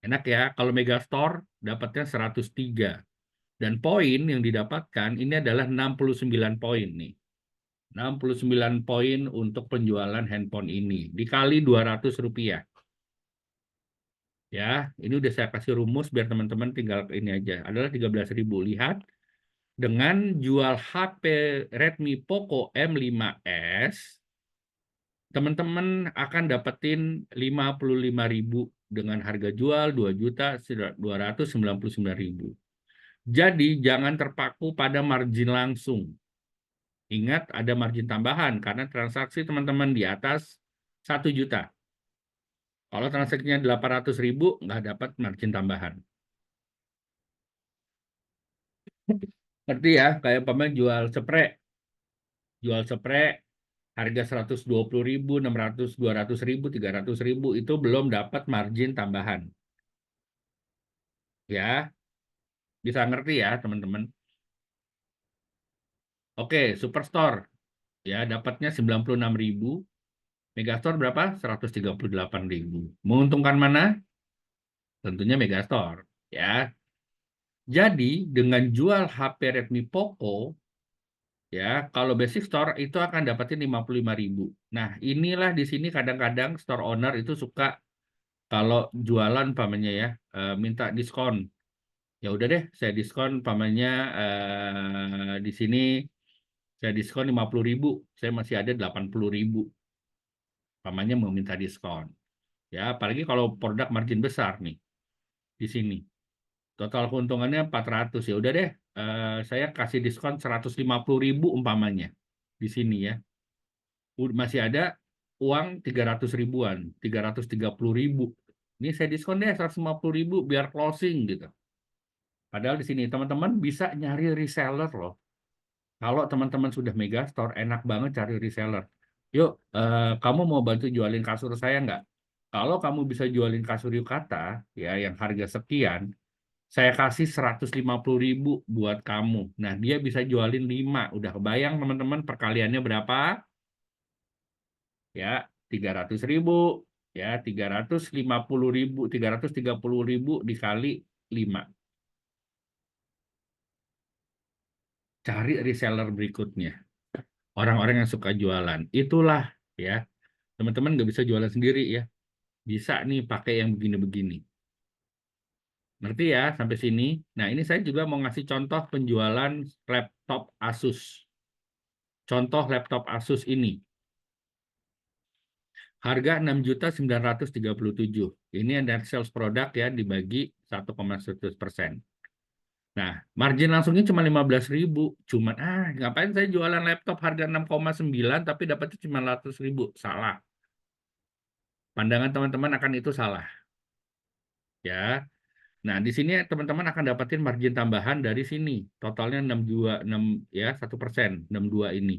Enak ya, kalau Mega Store dapatnya 103. Dan poin yang didapatkan ini adalah 69 poin nih. 69 poin untuk penjualan handphone ini. Dikali 200 rupiah. Ya, ini udah saya kasih rumus biar teman-teman tinggal ini aja. Adalah 13.000. Lihat, dengan jual HP Redmi Poco M5S, teman-teman akan dapetin 55.000 dengan harga jual 2.299.000. Jadi jangan terpaku pada margin langsung. Ingat ada margin tambahan karena transaksi teman-teman di atas 1 juta. Kalau transaksinya 800.000 nggak dapat margin tambahan. Ngerti ya, kayak pemain jual spray. Jual spray harga 120.000, 600, 200.000, 300.000 itu belum dapat margin tambahan. Ya, bisa ngerti ya teman-teman. Oke, Superstore ya dapatnya 96.000, Megastore berapa? 138.000. Menguntungkan mana? Tentunya Megastore ya. Jadi dengan jual HP Redmi Poco ya, kalau basic store itu akan dapatin 55.000. Nah, inilah di sini kadang-kadang store owner itu suka kalau jualan pamannya ya minta diskon. Ya udah deh, saya diskon pamannya di sini saya diskon 50.000, saya masih ada 80.000. Pamannya mau minta diskon. Ya, apalagi kalau produk margin besar nih di sini. Total keuntungannya 400. Ya udah deh, saya kasih diskon 150.000 umpamanya di sini ya. Masih ada uang 300 ribuan, 330.000. Ini saya diskon deh 150.000 biar closing gitu. Padahal di sini teman-teman bisa nyari reseller loh. Kalau teman-teman sudah Megastore, enak banget cari reseller. Yuk, kamu mau bantu jualin kasur saya nggak? Kalau kamu bisa jualin kasur yukata, ya yang harga sekian, saya kasih 150.000 buat kamu. Nah, dia bisa jualin 5. Udah kebayang teman-teman perkaliannya berapa? Ya, 300.000. Ya, 350.000, 330.000 dikali 5. Cari reseller berikutnya. Orang-orang yang suka jualan. Itulah ya. Teman-teman nggak bisa jualan sendiri ya. Bisa nih pakai yang begini-begini. Ngerti ya sampai sini? Nah, ini saya juga mau ngasih contoh penjualan laptop Asus. Contoh laptop Asus ini. Harga 6.937. Ini net sales produk ya dibagi 1,1%. Nah, margin langsungnya cuma 15.000. Cuman, ngapain saya jualan laptop harga 6,9 tapi dapatnya cuma 100.000. Salah. Pandangan teman-teman akan itu salah. Ya. Nah, di sini teman-teman akan dapatin margin tambahan dari sini. Totalnya 626 ya, 1%, 62 ini.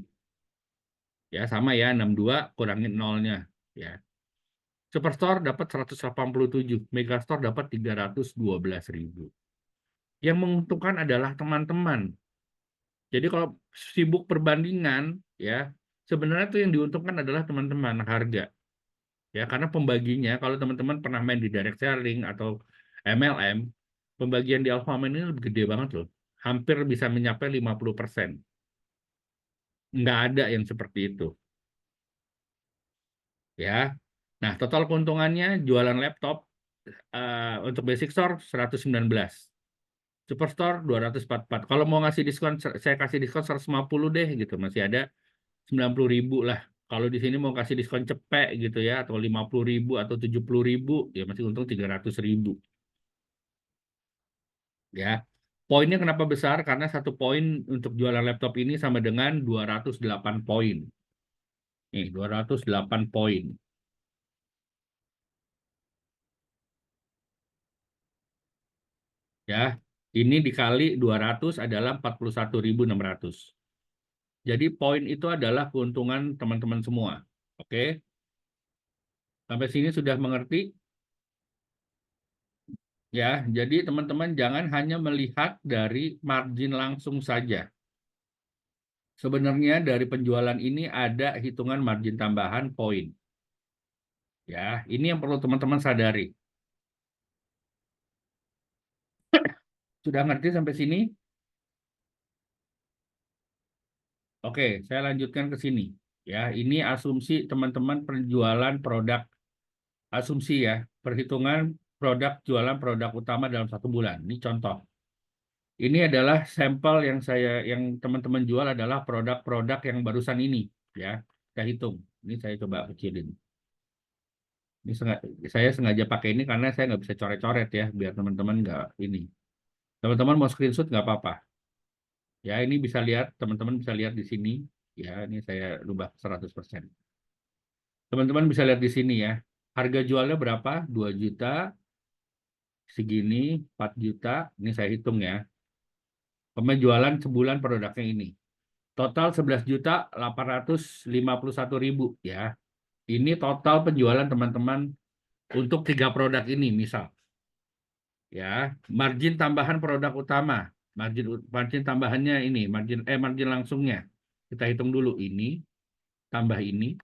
Ya, sama ya, 62 kurangin nolnya, ya. Superstore dapat 187, Megastore dapat 312.000. Yang menguntungkan adalah teman-teman. Jadi kalau sibuk perbandingan, ya, sebenarnya tuh yang diuntungkan adalah teman-teman harga. Ya, karena pembaginya kalau teman-teman pernah main di direct selling atau MLM, pembagian di Alfamart ini lebih gede banget loh. Hampir bisa mencapai 50%. Nggak ada yang seperti itu. Ya. Nah, total keuntungannya jualan laptop untuk Basic Store 119. Superstore 244. Kalau mau ngasih diskon, saya kasih diskon 150 deh gitu. Masih ada 90.000 lah. Kalau di sini mau kasih diskon cepet gitu ya, atau 50.000 atau 70.000, ya masih untung 300.000. Ya, poinnya kenapa besar? Karena satu poin untuk jualan laptop ini sama dengan 208 poin. Nih, 208 poin. Ya, ini dikali 200 adalah 41.600. Jadi poin itu adalah keuntungan teman-teman semua. Oke, sampai sini sudah mengerti? Ya, jadi teman-teman jangan hanya melihat dari margin langsung saja. Sebenarnya dari penjualan ini ada hitungan margin tambahan poin. Ya, ini yang perlu teman-teman sadari. Sudah ngerti sampai sini? Oke, saya lanjutkan ke sini. Ya, ini asumsi teman-teman penjualan produk, asumsi ya, perhitungan produk jualan produk utama dalam 1 bulan. Ini contoh. Ini adalah sampel yang teman-teman jual adalah produk-produk yang barusan ini, ya. Saya hitung. Ini saya coba kecilin. Ini saya sengaja pakai ini karena saya nggak bisa coret-coret ya, biar teman-teman nggak ini. Teman-teman mau screenshot nggak apa-apa. Ya, ini bisa lihat, teman-teman bisa lihat di sini. Ya, ini saya rubah 100%. Teman-teman bisa lihat di sini ya. Harga jualnya berapa? 2 juta, segini, 4 juta. Ini saya hitung ya. Jualan sebulan produknya ini. Total 11.851.000 ya. Ini total penjualan teman-teman untuk 3 produk ini misal. Ya, margin tambahan produk utama. Margin tambahannya ini, margin langsungnya. Kita hitung dulu ini tambah ini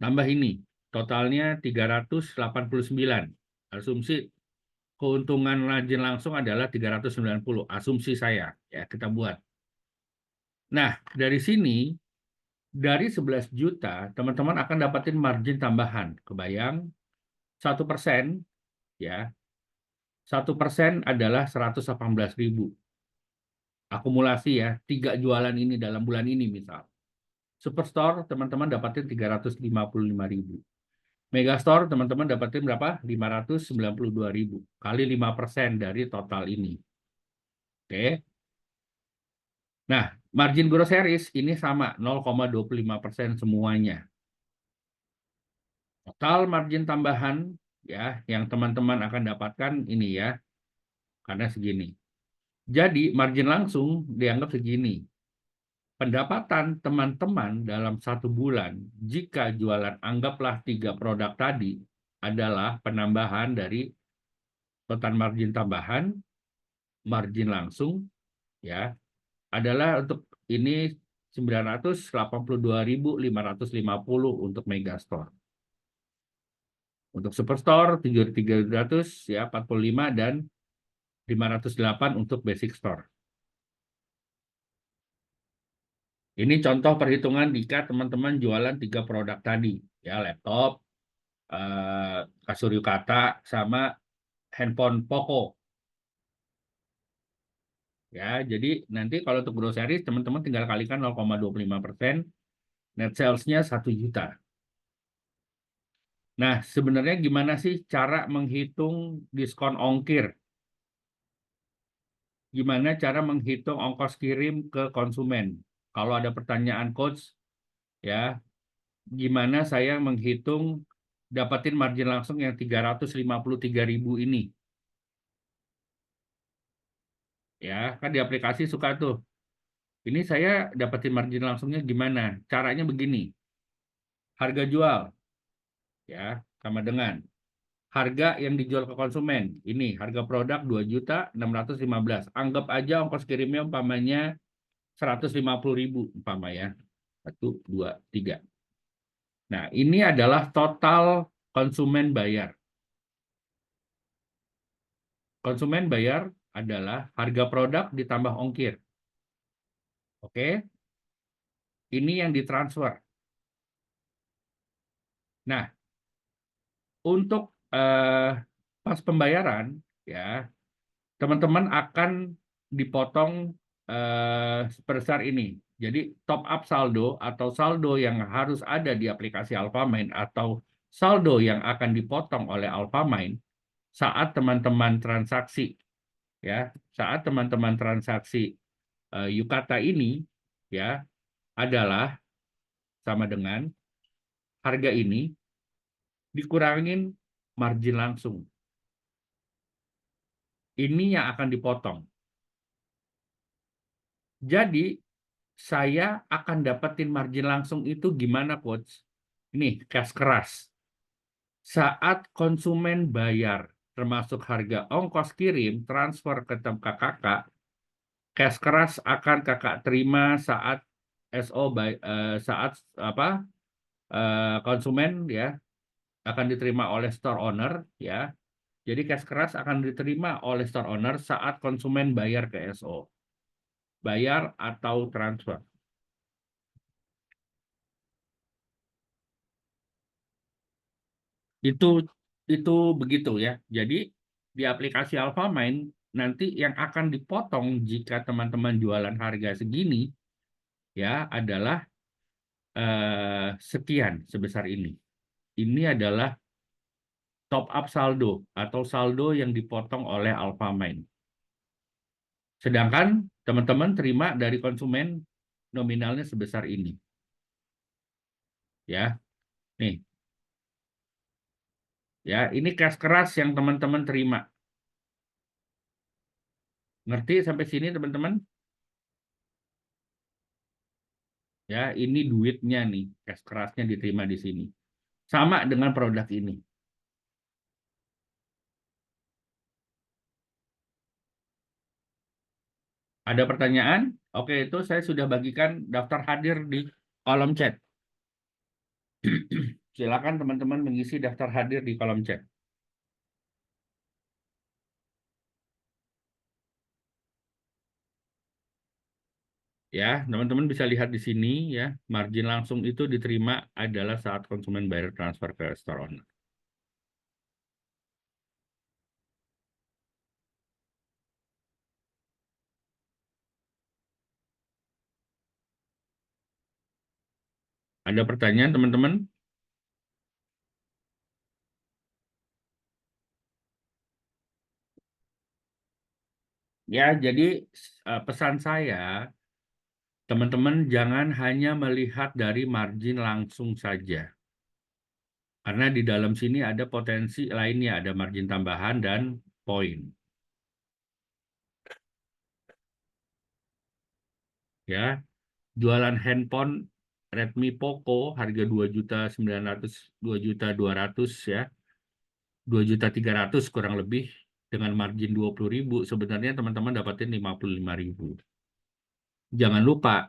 tambah ini. Totalnya 389. Asumsi keuntungan margin langsung adalah 390. Asumsi saya ya, kita buat. Nah, dari sini dari 11 juta, teman-teman akan dapatin margin tambahan. Kebayang? 1%, ya. 1% adalah 118.000. Akumulasi ya, 3 jualan ini dalam bulan ini misal. Superstore, teman-teman dapatin 355.000. Megastore, teman-teman dapatin berapa? 592.000. Kali 5% dari total ini. Oke. Nah, margin groceries ini sama, 0,25% semuanya. Total margin tambahan ya yang teman-teman akan dapatkan ini ya, karena segini. Jadi margin langsung dianggap segini. Pendapatan teman-teman dalam 1 bulan jika jualan anggaplah 3 produk tadi adalah penambahan dari total margin tambahan, margin langsung ya, adalah untuk ini 982.550 untuk Megastore. Untuk Superstore 7.300 ya 45 dan 508 untuk Basic Store. Ini contoh perhitungan jika teman-teman jualan 3 produk tadi ya, laptop, kasur yukata sama handphone Poco. Ya, jadi nanti kalau untuk groceries teman-teman tinggal kalikan 0,25%, net sales-nya 1 juta. Nah, sebenarnya gimana sih cara menghitung diskon ongkir? Gimana cara menghitung ongkos kirim ke konsumen? Kalau ada pertanyaan coach, ya, gimana saya menghitung dapatin margin langsung yang 353.000 ini? Ya, kan di aplikasi suka tuh. Ini saya dapatin margin langsungnya gimana? Caranya begini. Harga jual, ya, sama dengan harga yang dijual ke konsumen. Ini harga produk 2.615.000. Anggap aja ongkos kirimnya umpamanya 150.000 umpama ya. 1, 2, 3. Nah, ini adalah total konsumen bayar. Konsumen bayar adalah harga produk ditambah ongkir. Oke? Ini yang ditransfer. Nah, untuk pas pembayaran, ya, teman-teman akan dipotong sebesar ini. Jadi top up saldo atau saldo yang harus ada di aplikasi Alfamind atau saldo yang akan dipotong oleh Alfamind saat teman-teman transaksi, ya, saat teman-teman transaksi Yukata ini, ya, adalah sama dengan harga ini dikurangin margin langsung. Ini yang akan dipotong. Jadi saya akan dapetin margin langsung itu gimana, Coach? Nih, cash keras. Saat konsumen bayar, termasuk harga ongkos kirim, transfer ke kakak, cash keras akan kakak terima saat saat apa konsumen, ya, akan diterima oleh store owner, ya. Jadi cash keras akan diterima oleh store owner saat konsumen bayar ke SO. Bayar atau transfer. Itu itu begitu, ya. Jadi di aplikasi Alfamind nanti yang akan dipotong jika teman-teman jualan harga segini, ya, adalah sekian sebesar ini. Ini adalah top up saldo atau saldo yang dipotong oleh Alfamind. Sedangkan teman-teman terima dari konsumen nominalnya sebesar ini. Ya. Nih. Ya, ini cash keras yang teman-teman terima. Ngerti sampai sini, teman-teman? Ya, ini duitnya nih, cash kerasnya diterima di sini. Sama dengan produk ini. Ada pertanyaan? Oke, itu saya sudah bagikan daftar hadir di kolom chat. Silakan teman-teman mengisi daftar hadir di kolom chat. Ya, teman-teman bisa lihat di sini, ya, margin langsung itu diterima adalah saat konsumen bayar transfer ke store owner. Ada pertanyaan, teman-teman? Ya, jadi pesan saya, teman-teman jangan hanya melihat dari margin langsung saja. Karena di dalam sini ada potensi lainnya, ada margin tambahan dan poin. Ya, jualan handphone Redmi Poco harga 2.900, 2.200, ya. 2.300.000 kurang lebih dengan margin 20.000, sebenarnya teman-teman dapatin 55.000. Jangan lupa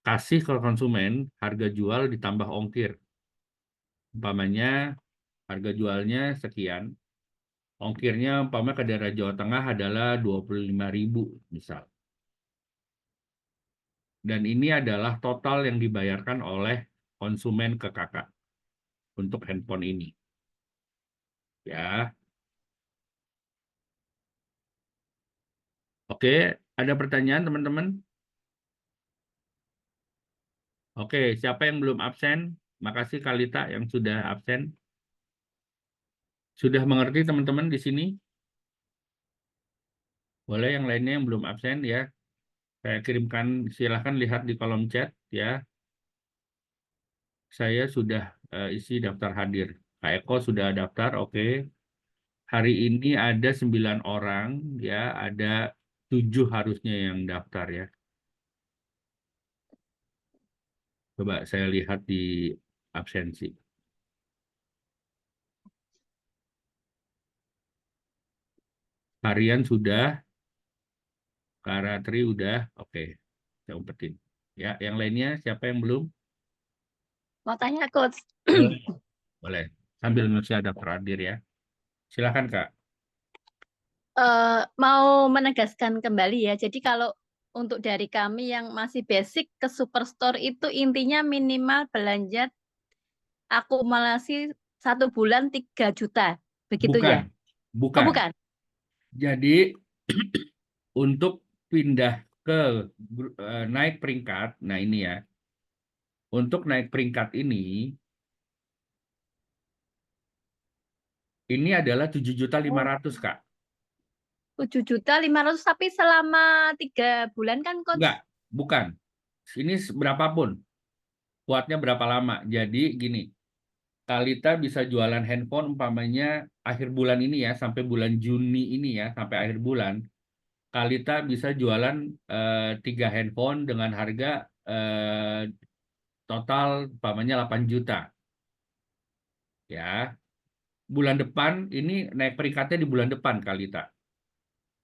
kasih ke konsumen harga jual ditambah ongkir. Umpamanya harga jualnya sekian, ongkirnya umpamanya ke daerah Jawa Tengah adalah 25.000 misal. Dan ini adalah total yang dibayarkan oleh konsumen ke kakak untuk handphone ini. Ya. Oke, ada pertanyaan teman-teman? Oke, siapa yang belum absen? Makasih Kalita yang sudah absen. Sudah mengerti teman-teman di sini? Boleh yang lainnya yang belum absen, ya. Saya kirimkan, silahkan lihat di kolom chat, ya. Saya sudah isi daftar hadir. Kak Eko sudah daftar, oke. Hari ini ada 9 orang, ya. Ada 7 harusnya yang daftar, ya. Coba saya lihat di absensi. Harian sudah, Karatri udah, oke. Saya umpetin. Ya, yang lainnya siapa yang belum? mau tanya Coach. Boleh, boleh. Sambil Nusia daftar hadir ya. Silakan Kak. Mau menegaskan kembali ya. Jadi kalau untuk dari kami yang masih basic ke Superstore itu intinya minimal belanja akumulasi 1 bulan 3 juta. Begitu Bukan, ya? Oh bukan. bukan. Jadi untuk pindah ke naik peringkat, nah ini ya. Untuk naik peringkat ini adalah 7.500.000 Kak. 7.500.000 tapi selama 3 bulan kan Coach? Enggak, bukan. Ini berapapun. Kuatnya berapa lama. Jadi gini, Kalita bisa jualan handphone umpamanya akhir bulan ini ya, sampai bulan Juni ini ya, sampai akhir bulan. Kalita bisa jualan 3 handphone dengan harga total umpamanya 8 juta. Ya, bulan depan ini naik peringkatnya di bulan depan Kalita.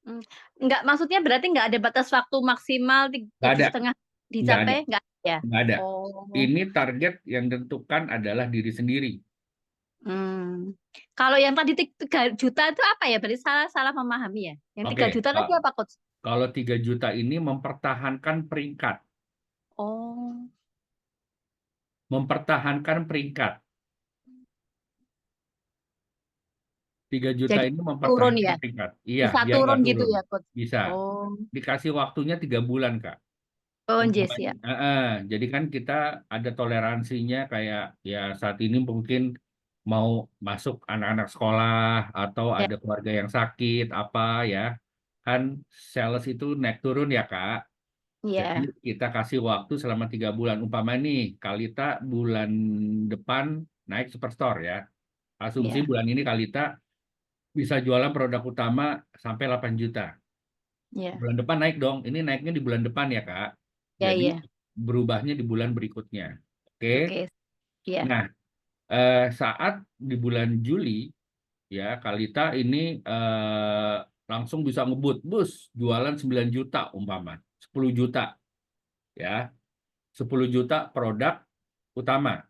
Hmm. Enggak, maksudnya berarti enggak ada batas waktu maksimal Nggak ada, 7,5 nggak ada, dicapai? Enggak ya? nggak ada. Oh. Ini target yang ditentukan adalah diri sendiri. Kalau yang tadi 3 juta itu apa ya? Berarti salah memahami ya. Yang 3 Oke, juta tadi apa Coach? kalau 3 juta ini mempertahankan peringkat. Oh. Mempertahankan peringkat. 3 juta Jadi ini turun mempertahankan ya? peringkat. Iya, Bisa biar turun nggak gitu turun. ya Coach? Bisa. Oh. Dikasih waktunya 3 bulan, Kak. Oh, yes Umpamanya, ya. jadi kan kita ada toleransinya kayak ya saat ini mungkin mau masuk anak-anak sekolah atau Ya, ada keluarga yang sakit apa ya. Kan sales itu naik turun ya, Kak. Jadi ya, kita kasih waktu selama 3 bulan. Umpama nih, Kalita bulan depan naik Superstore ya. Asumsi ya, bulan ini Kalita bisa jualan produk utama sampai 8 juta. ya. Bulan depan naik dong. Ini naiknya di bulan depan ya, Kak. Ya, Jadi ya. berubahnya di bulan berikutnya. Oke. Oke. Ya. Nah, saat di bulan Juli ya Kalita ini langsung bisa ngebut bus jualan 9 juta umpama, 10 juta ya. 10 juta produk utama.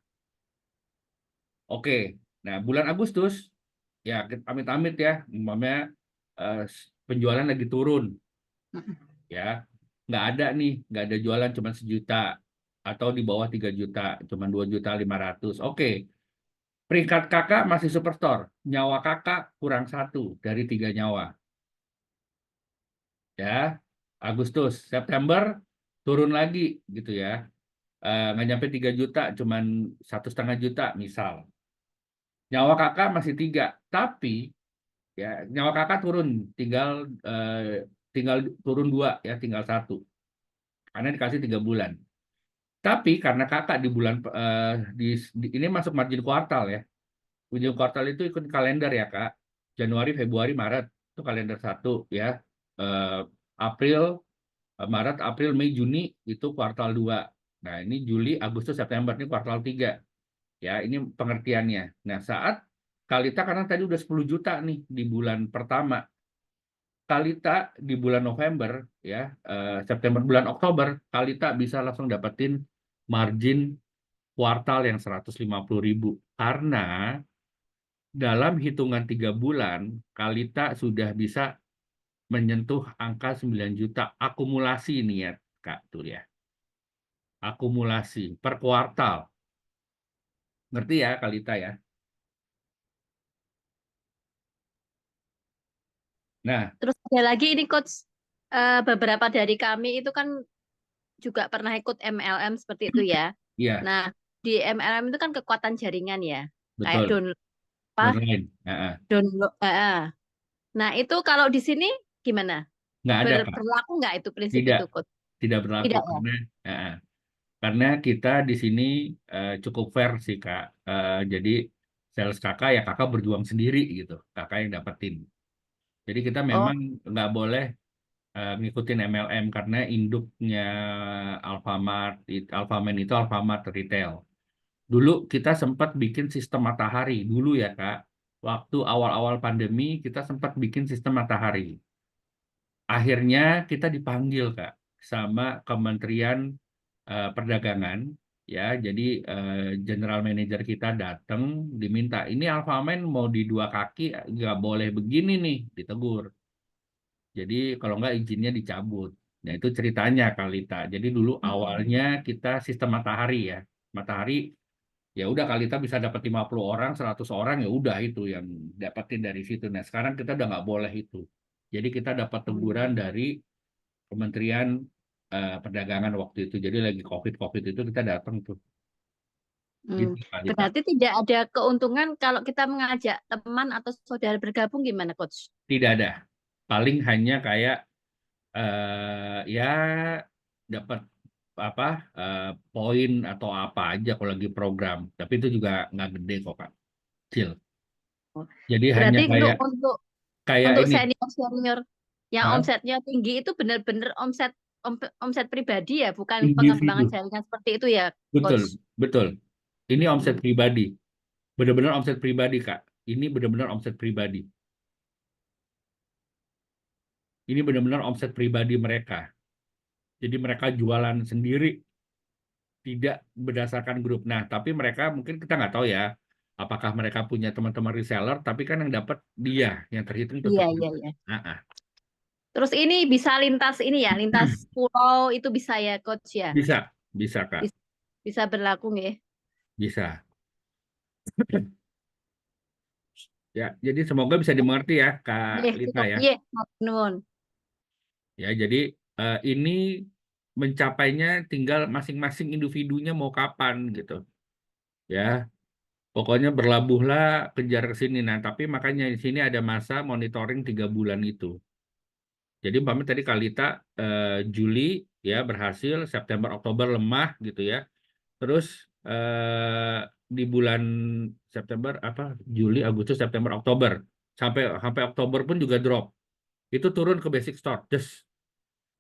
Oke. Nah, bulan Agustus ya amit-amit ya, umpamanya penjualan lagi turun ya. Nggak ada jualan cuma 1 juta atau di bawah 3 juta, cuma 2.500.000. Oke. Peringkat kakak masih Superstore. Nyawa kakak kurang 1 dari 3 nyawa. Ya, Agustus, September turun lagi gitu ya. Nggak nyampe 3 juta, cuman 1,5 juta misal. Nyawa kakak masih 3, tapi ya nyawa kakak turun, tinggal tinggal turun 2 ya, tinggal 1. Karena dikasih 3 bulan. Tapi karena kakak di bulan ini masuk margin kuartal ya. Ujung kuartal itu ikut kalender ya Kak. Januari, Februari, Maret itu kalender 1 ya. Eh, April, Maret, April, Mei, Juni itu kuartal 2. Nah, ini Juli, Agustus, September ini kuartal 3. Ya, ini pengertiannya. Nah, saat Kalita karena tadi udah 10 juta nih di bulan pertama. Kalita di bulan November ya, September, bulan Oktober, Kalita bisa langsung dapetin margin kuartal yang 150.000 karena dalam hitungan 3 bulan, Kalita sudah bisa menyentuh angka 9 juta akumulasi nih ya, Kak, tuh ya. Akumulasi per kuartal. Ngerti ya, Kalita ya? Nah, Terus ada lagi ini Coach, beberapa dari kami itu kan juga pernah ikut MLM seperti itu ya. iya, Nah, di MLM itu kan kekuatan jaringan ya. Kayak betul. apa? Downline. Download. Nah, itu kalau di sini gimana? Nggak ada, Kak. Berlaku nggak itu prinsip Tidak, itu, Coach? tidak berlaku Tidak ya? karena kita di sini cukup fair sih, Kak. Jadi sales kakak ya kakak berjuang sendiri gitu, kakak yang dapetin. Jadi kita Oh, memang nggak boleh ngikutin MLM karena induknya Alfamart, Alfamart itu Alfamart Retail. Dulu kita sempat bikin sistem matahari dulu ya Kak. Waktu awal-awal pandemi kita sempat bikin sistem matahari. Akhirnya kita dipanggil Kak sama Kementerian Perdagangan Ya, jadi general manager kita datang diminta ini Alfamart mau di dua kaki nggak boleh begini nih, ditegur. Jadi kalau nggak izinnya dicabut. Nah itu ceritanya Kalita. Jadi dulu awalnya kita sistem matahari ya. Matahari ya udah Kalita bisa dapat 50 orang, 100 orang ya udah itu yang dapetin dari situ. Nah sekarang kita udah nggak boleh itu. Jadi kita dapat teguran dari Kementerian Perdagangan waktu itu. Jadi lagi COVID itu kita datang tuh. Hmm, Gitu Kalita. berarti tidak ada keuntungan kalau kita mengajak teman atau saudara bergabung gimana, Coach? Tidak ada. Paling hanya kayak ya dapat apa poin atau apa aja kalau lagi program. Tapi itu juga nggak gede kok Kak. Kecil. Jadi hanya Berarti kayak untuk kayak untuk ini. senior senior yang Hah? omsetnya tinggi itu benar-benar omset pribadi ya, bukan pengembangan Individu. jaringan seperti itu ya, Betul, Coach. betul. Ini omset Hmm. pribadi. Benar-benar omset pribadi Kak. Ini benar-benar omset pribadi. Ini benar-benar omset pribadi mereka. Jadi mereka jualan sendiri, tidak berdasarkan grup. Nah, tapi mereka mungkin kita nggak tahu ya, apakah mereka punya teman-teman reseller, tapi kan yang dapat dia, yang terhitung Iya, tetap. iya, iya. Ah, ah. Terus ini bisa lintas ini ya, lintas pulau itu bisa ya, Coach ya. Bisa, bisa Kak, Bis- Bisa berlaku ya. bisa. Ya, jadi semoga bisa dimengerti ya, Kak Nggih, Lita cukup ya. nggih, matur nuwun. Ya, jadi ini mencapainya tinggal masing-masing individunya mau kapan gitu. Ya, pokoknya berlabuhlah kejar ke sini. Nah, tapi makanya di sini ada masa monitoring 3 bulan itu. Jadi umpamanya tadi Kalita Juli ya berhasil, September Oktober lemah gitu ya. Terus di bulan September apa Juli Agustus September Oktober sampai sampai Oktober pun juga drop. Itu turun ke basic store. Just.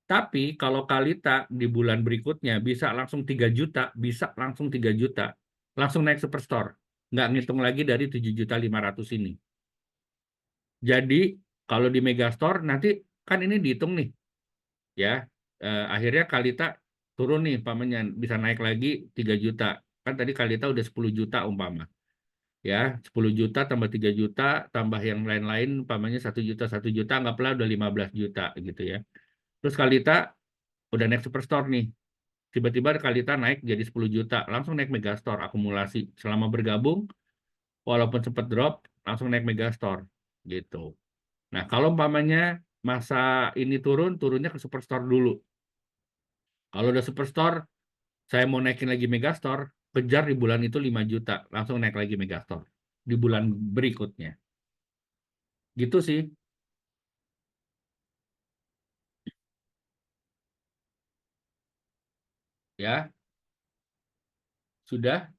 Tapi kalau Kalita di bulan berikutnya bisa langsung 3 juta, bisa langsung 3 juta. Langsung naik superstore. Nggak ngitung lagi dari 7.500.000 ini. Jadi kalau di Megastore nanti kan ini dihitung nih ya. Akhirnya Kalita turun nih umpamanya bisa naik lagi 3 juta. Kan tadi Kalita udah 10 juta umpama. Ya, 10 juta tambah 3 juta tambah yang lain-lain umpamanya 1 juta anggaplah udah 15 juta gitu ya. Terus Kalita udah naik Superstore nih. Tiba-tiba Kalita naik jadi 10 juta, langsung naik Megastore akumulasi. Selama bergabung walaupun sempat drop langsung naik Megastore gitu. Nah, kalau umpamanya masa ini turun, turunnya ke Superstore dulu. Kalau udah Superstore, saya mau naikin lagi Megastore, kejar di bulan itu 5 juta, langsung naik lagi Megastore di bulan berikutnya. Gitu sih. Ya, sudah.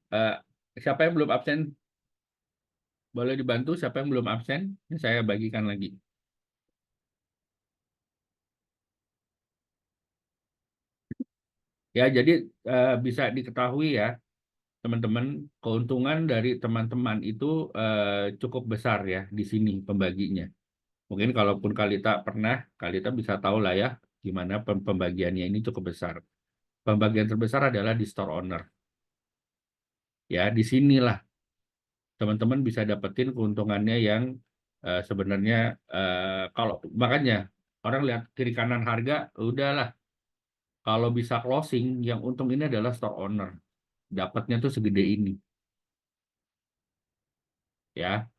Siapa yang belum absen? Boleh dibantu siapa yang belum absen? Ini saya bagikan lagi. Ya, jadi bisa diketahui ya, teman-teman, keuntungan dari teman-teman itu cukup besar ya di sini pembaginya. Mungkin kalaupun Kalita pernah, Kalita bisa tahu lah ya gimana pembagiannya ini cukup besar. Pembagian terbesar adalah di store owner. Ya, di sinilah teman-teman bisa dapetin keuntungannya yang sebenarnya kalau makanya orang lihat kiri kanan harga, udahlah. Kalau bisa closing, yang untung ini adalah store owner. Dapatnya tuh segede ini, ya.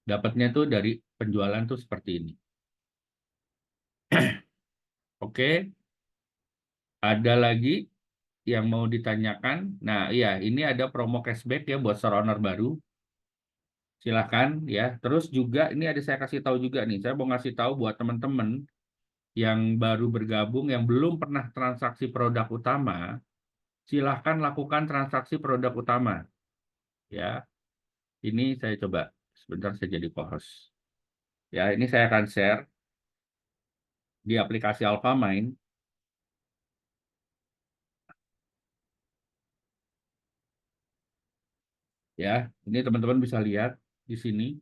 Dapatnya tuh dari penjualan tuh seperti ini. Oke, ada lagi yang mau ditanyakan? Nah, iya, ini ada promo cashback ya buat store owner baru. Silahkan ya. Terus juga ini ada saya kasih tahu juga nih. Saya mau ngasih tahu buat teman-teman yang baru bergabung, yang belum pernah transaksi produk utama, silahkan lakukan transaksi produk utama. Ya, ini saya coba. Sebentar saya jadi co-host. Ya, ini saya akan share di aplikasi Alfamind. Ya, ini teman-teman bisa lihat di sini.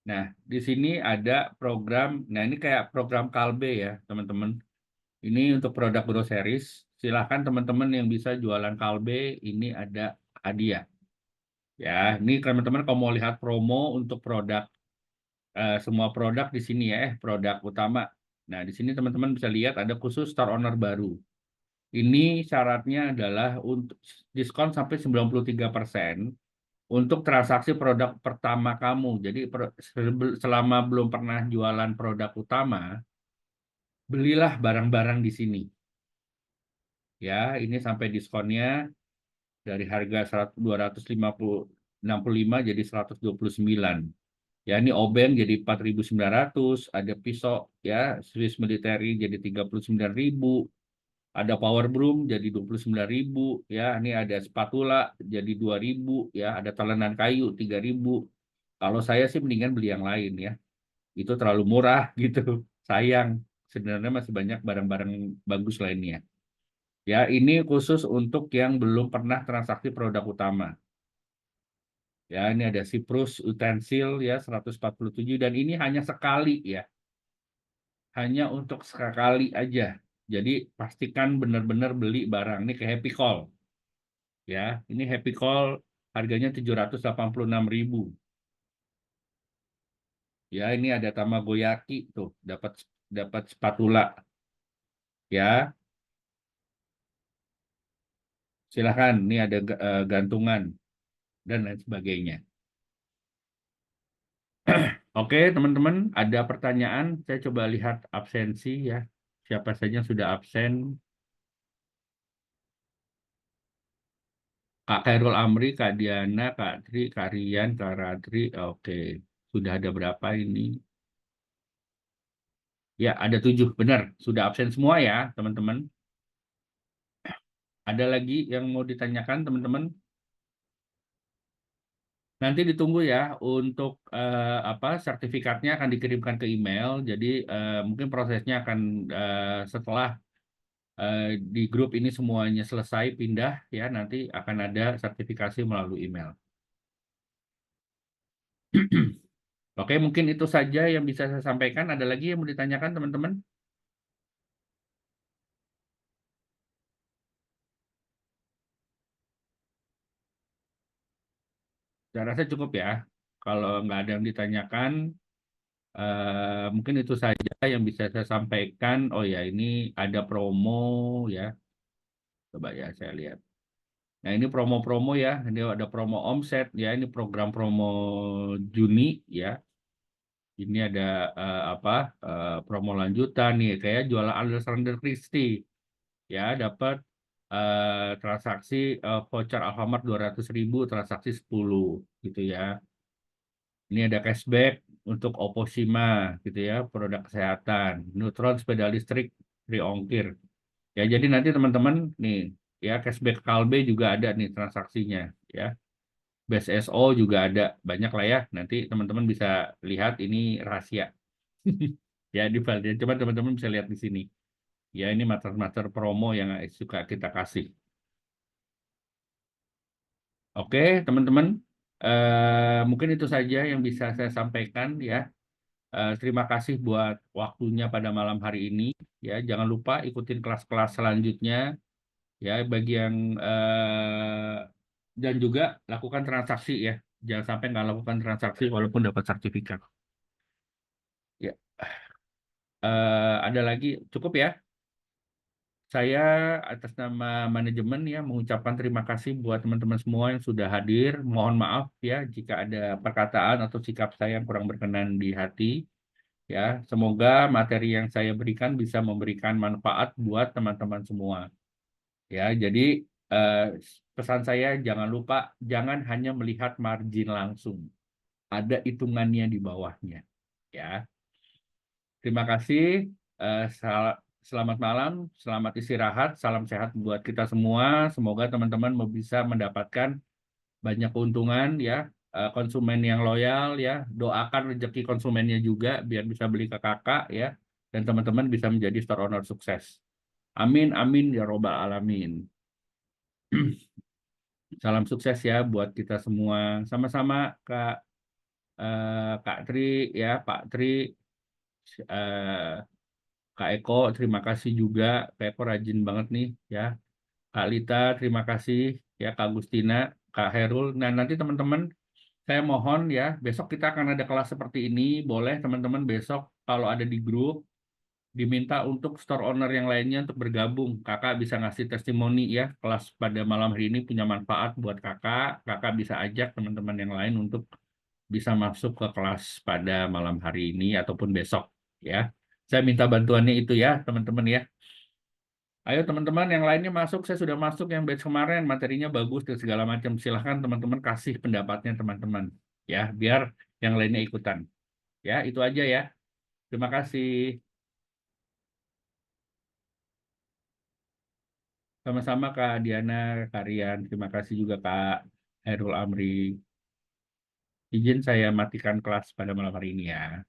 Nah, di sini ada program, nah ini kayak program Kalbe ya, teman-teman. Ini untuk produk groceries. Silahkan teman-teman yang bisa jualan Kalbe, ini ada hadiah. Ya, ini teman-teman kalau mau lihat promo untuk produk, semua produk di sini ya, produk utama. Nah, di sini teman-teman bisa lihat ada khusus store owner baru. Ini syaratnya adalah untuk diskon sampai 93% untuk transaksi produk pertama kamu. Jadi selama belum pernah jualan produk utama, belilah barang-barang di sini. Ya, ini sampai diskonnya dari harga 265 jadi 129. Ya, ini obeng jadi 4.900, ada pisau ya Swiss Military jadi 39.000, ada power broom jadi 29.000 ya. Ini ada spatula jadi 2.000 ya, ada talenan kayu 3.000. Kalau saya sih mendingan beli yang lain ya. Itu terlalu murah gitu. Sayang. Sebenarnya masih banyak barang-barang bagus lainnya. Ya, ini khusus untuk yang belum pernah transaksi produk utama. Ya, ini ada Cyprus utensil ya 147 dan ini hanya sekali ya. Hanya untuk sekali aja. Jadi pastikan benar-benar beli barang. Ini ke Happy Call. Ya, ini Happy Call harganya 786.000. Ya, ini ada Tamagoyaki tuh, dapat dapat spatula. Ya, silahkan. Ini ada gantungan dan lain sebagainya. Oke, teman-teman, ada pertanyaan? Saya coba lihat absensi ya. Siapa saja yang sudah absen? Kak Khairul Amri, Kak Diana, Kak Tri, Kak Rian, Kak Radri. Oke, sudah ada berapa ini? Ya, ada 7. Benar, sudah absen semua ya, teman-teman. Ada lagi yang mau ditanyakan, teman-teman? Nanti ditunggu ya untuk apa sertifikatnya akan dikirimkan ke email. Jadi mungkin prosesnya akan setelah di grup ini semuanya selesai pindah ya nanti akan ada sertifikasi melalui email. Oke, mungkin itu saja yang bisa saya sampaikan. Ada lagi yang mau ditanyakan teman-teman? Saya rasa cukup ya. Kalau nggak ada yang ditanyakan, mungkin itu saja yang bisa saya sampaikan. Oh ya, ini ada promo ya. Coba ya saya lihat. Nah, ini promo-promo ya. Ini ada promo omset ya. Ini program promo Juni ya. Ini ada apa? Promo lanjutan nih kayak jualan Alexander Christie ya, dapat transaksi voucher Alfamart 200.000 transaksi 10 gitu ya. Ini ada cashback untuk Opposima gitu ya, produk kesehatan. Neutron sepeda listrik free ongkir. Ya, jadi nanti teman-teman nih ya cashback Kalbe juga ada nih transaksinya ya. Best SO juga ada banyak lah ya. Nanti teman-teman bisa lihat ini rahasia. Ya di file. Coba teman-teman bisa lihat di sini. Ya ini master promo yang suka kita kasih. Oke teman-teman. Mungkin itu saja yang bisa saya sampaikan ya. Terima kasih buat waktunya pada malam hari ini. Ya jangan lupa ikutin kelas-kelas selanjutnya. Ya bagi yang dan juga lakukan transaksi ya. Jangan sampai nggak lakukan transaksi walaupun dapat sertifikat. Ya, ada lagi cukup ya. Saya atas nama manajemen ya mengucapkan terima kasih buat teman-teman semua yang sudah hadir. Mohon maaf ya jika ada perkataan atau sikap saya yang kurang berkenan di hati. Ya, semoga materi yang saya berikan bisa memberikan manfaat buat teman-teman semua. Ya, jadi eh, pesan saya jangan lupa jangan hanya melihat margin langsung. Ada hitungannya di bawahnya. Ya, terima kasih. Selamat malam, selamat istirahat, salam sehat buat kita semua. Semoga teman-teman bisa mendapatkan banyak keuntungan ya, konsumen yang loyal ya. Doakan rezeki konsumennya juga biar bisa beli ke kakak ya, dan teman-teman bisa menjadi store owner sukses. Amin, amin ya robbal alamin. Salam sukses ya buat kita semua. Sama-sama, Kak. Kak Tri, ya Pak Tri, eh, Kak Eko, terima kasih juga. Kak Eko rajin banget nih, ya. Kak Lita, terima kasih. Ya, Kak Gustina, Kak Herul. Nah, nanti teman-teman, saya mohon ya, besok kita akan ada kelas seperti ini. Boleh teman-teman besok kalau ada di grup, diminta untuk store owner yang lainnya untuk bergabung. Kakak bisa ngasih testimoni ya, kelas pada malam hari ini punya manfaat buat kakak. Kakak bisa ajak teman-teman yang lain untuk bisa masuk ke kelas pada malam hari ini ataupun besok ya. Saya minta bantuannya itu ya, teman-teman ya. Ayo teman-teman yang lainnya masuk, saya sudah masuk yang batch kemarin, materinya bagus dan segala macam. Silahkan teman-teman kasih pendapatnya teman-teman ya, biar yang lainnya ikutan. Ya, itu aja ya. Terima kasih. Sama-sama Kak Diana, Kak Rian. Terima kasih juga Kak Hairul Amri. Izin saya matikan kelas pada malam hari ini ya.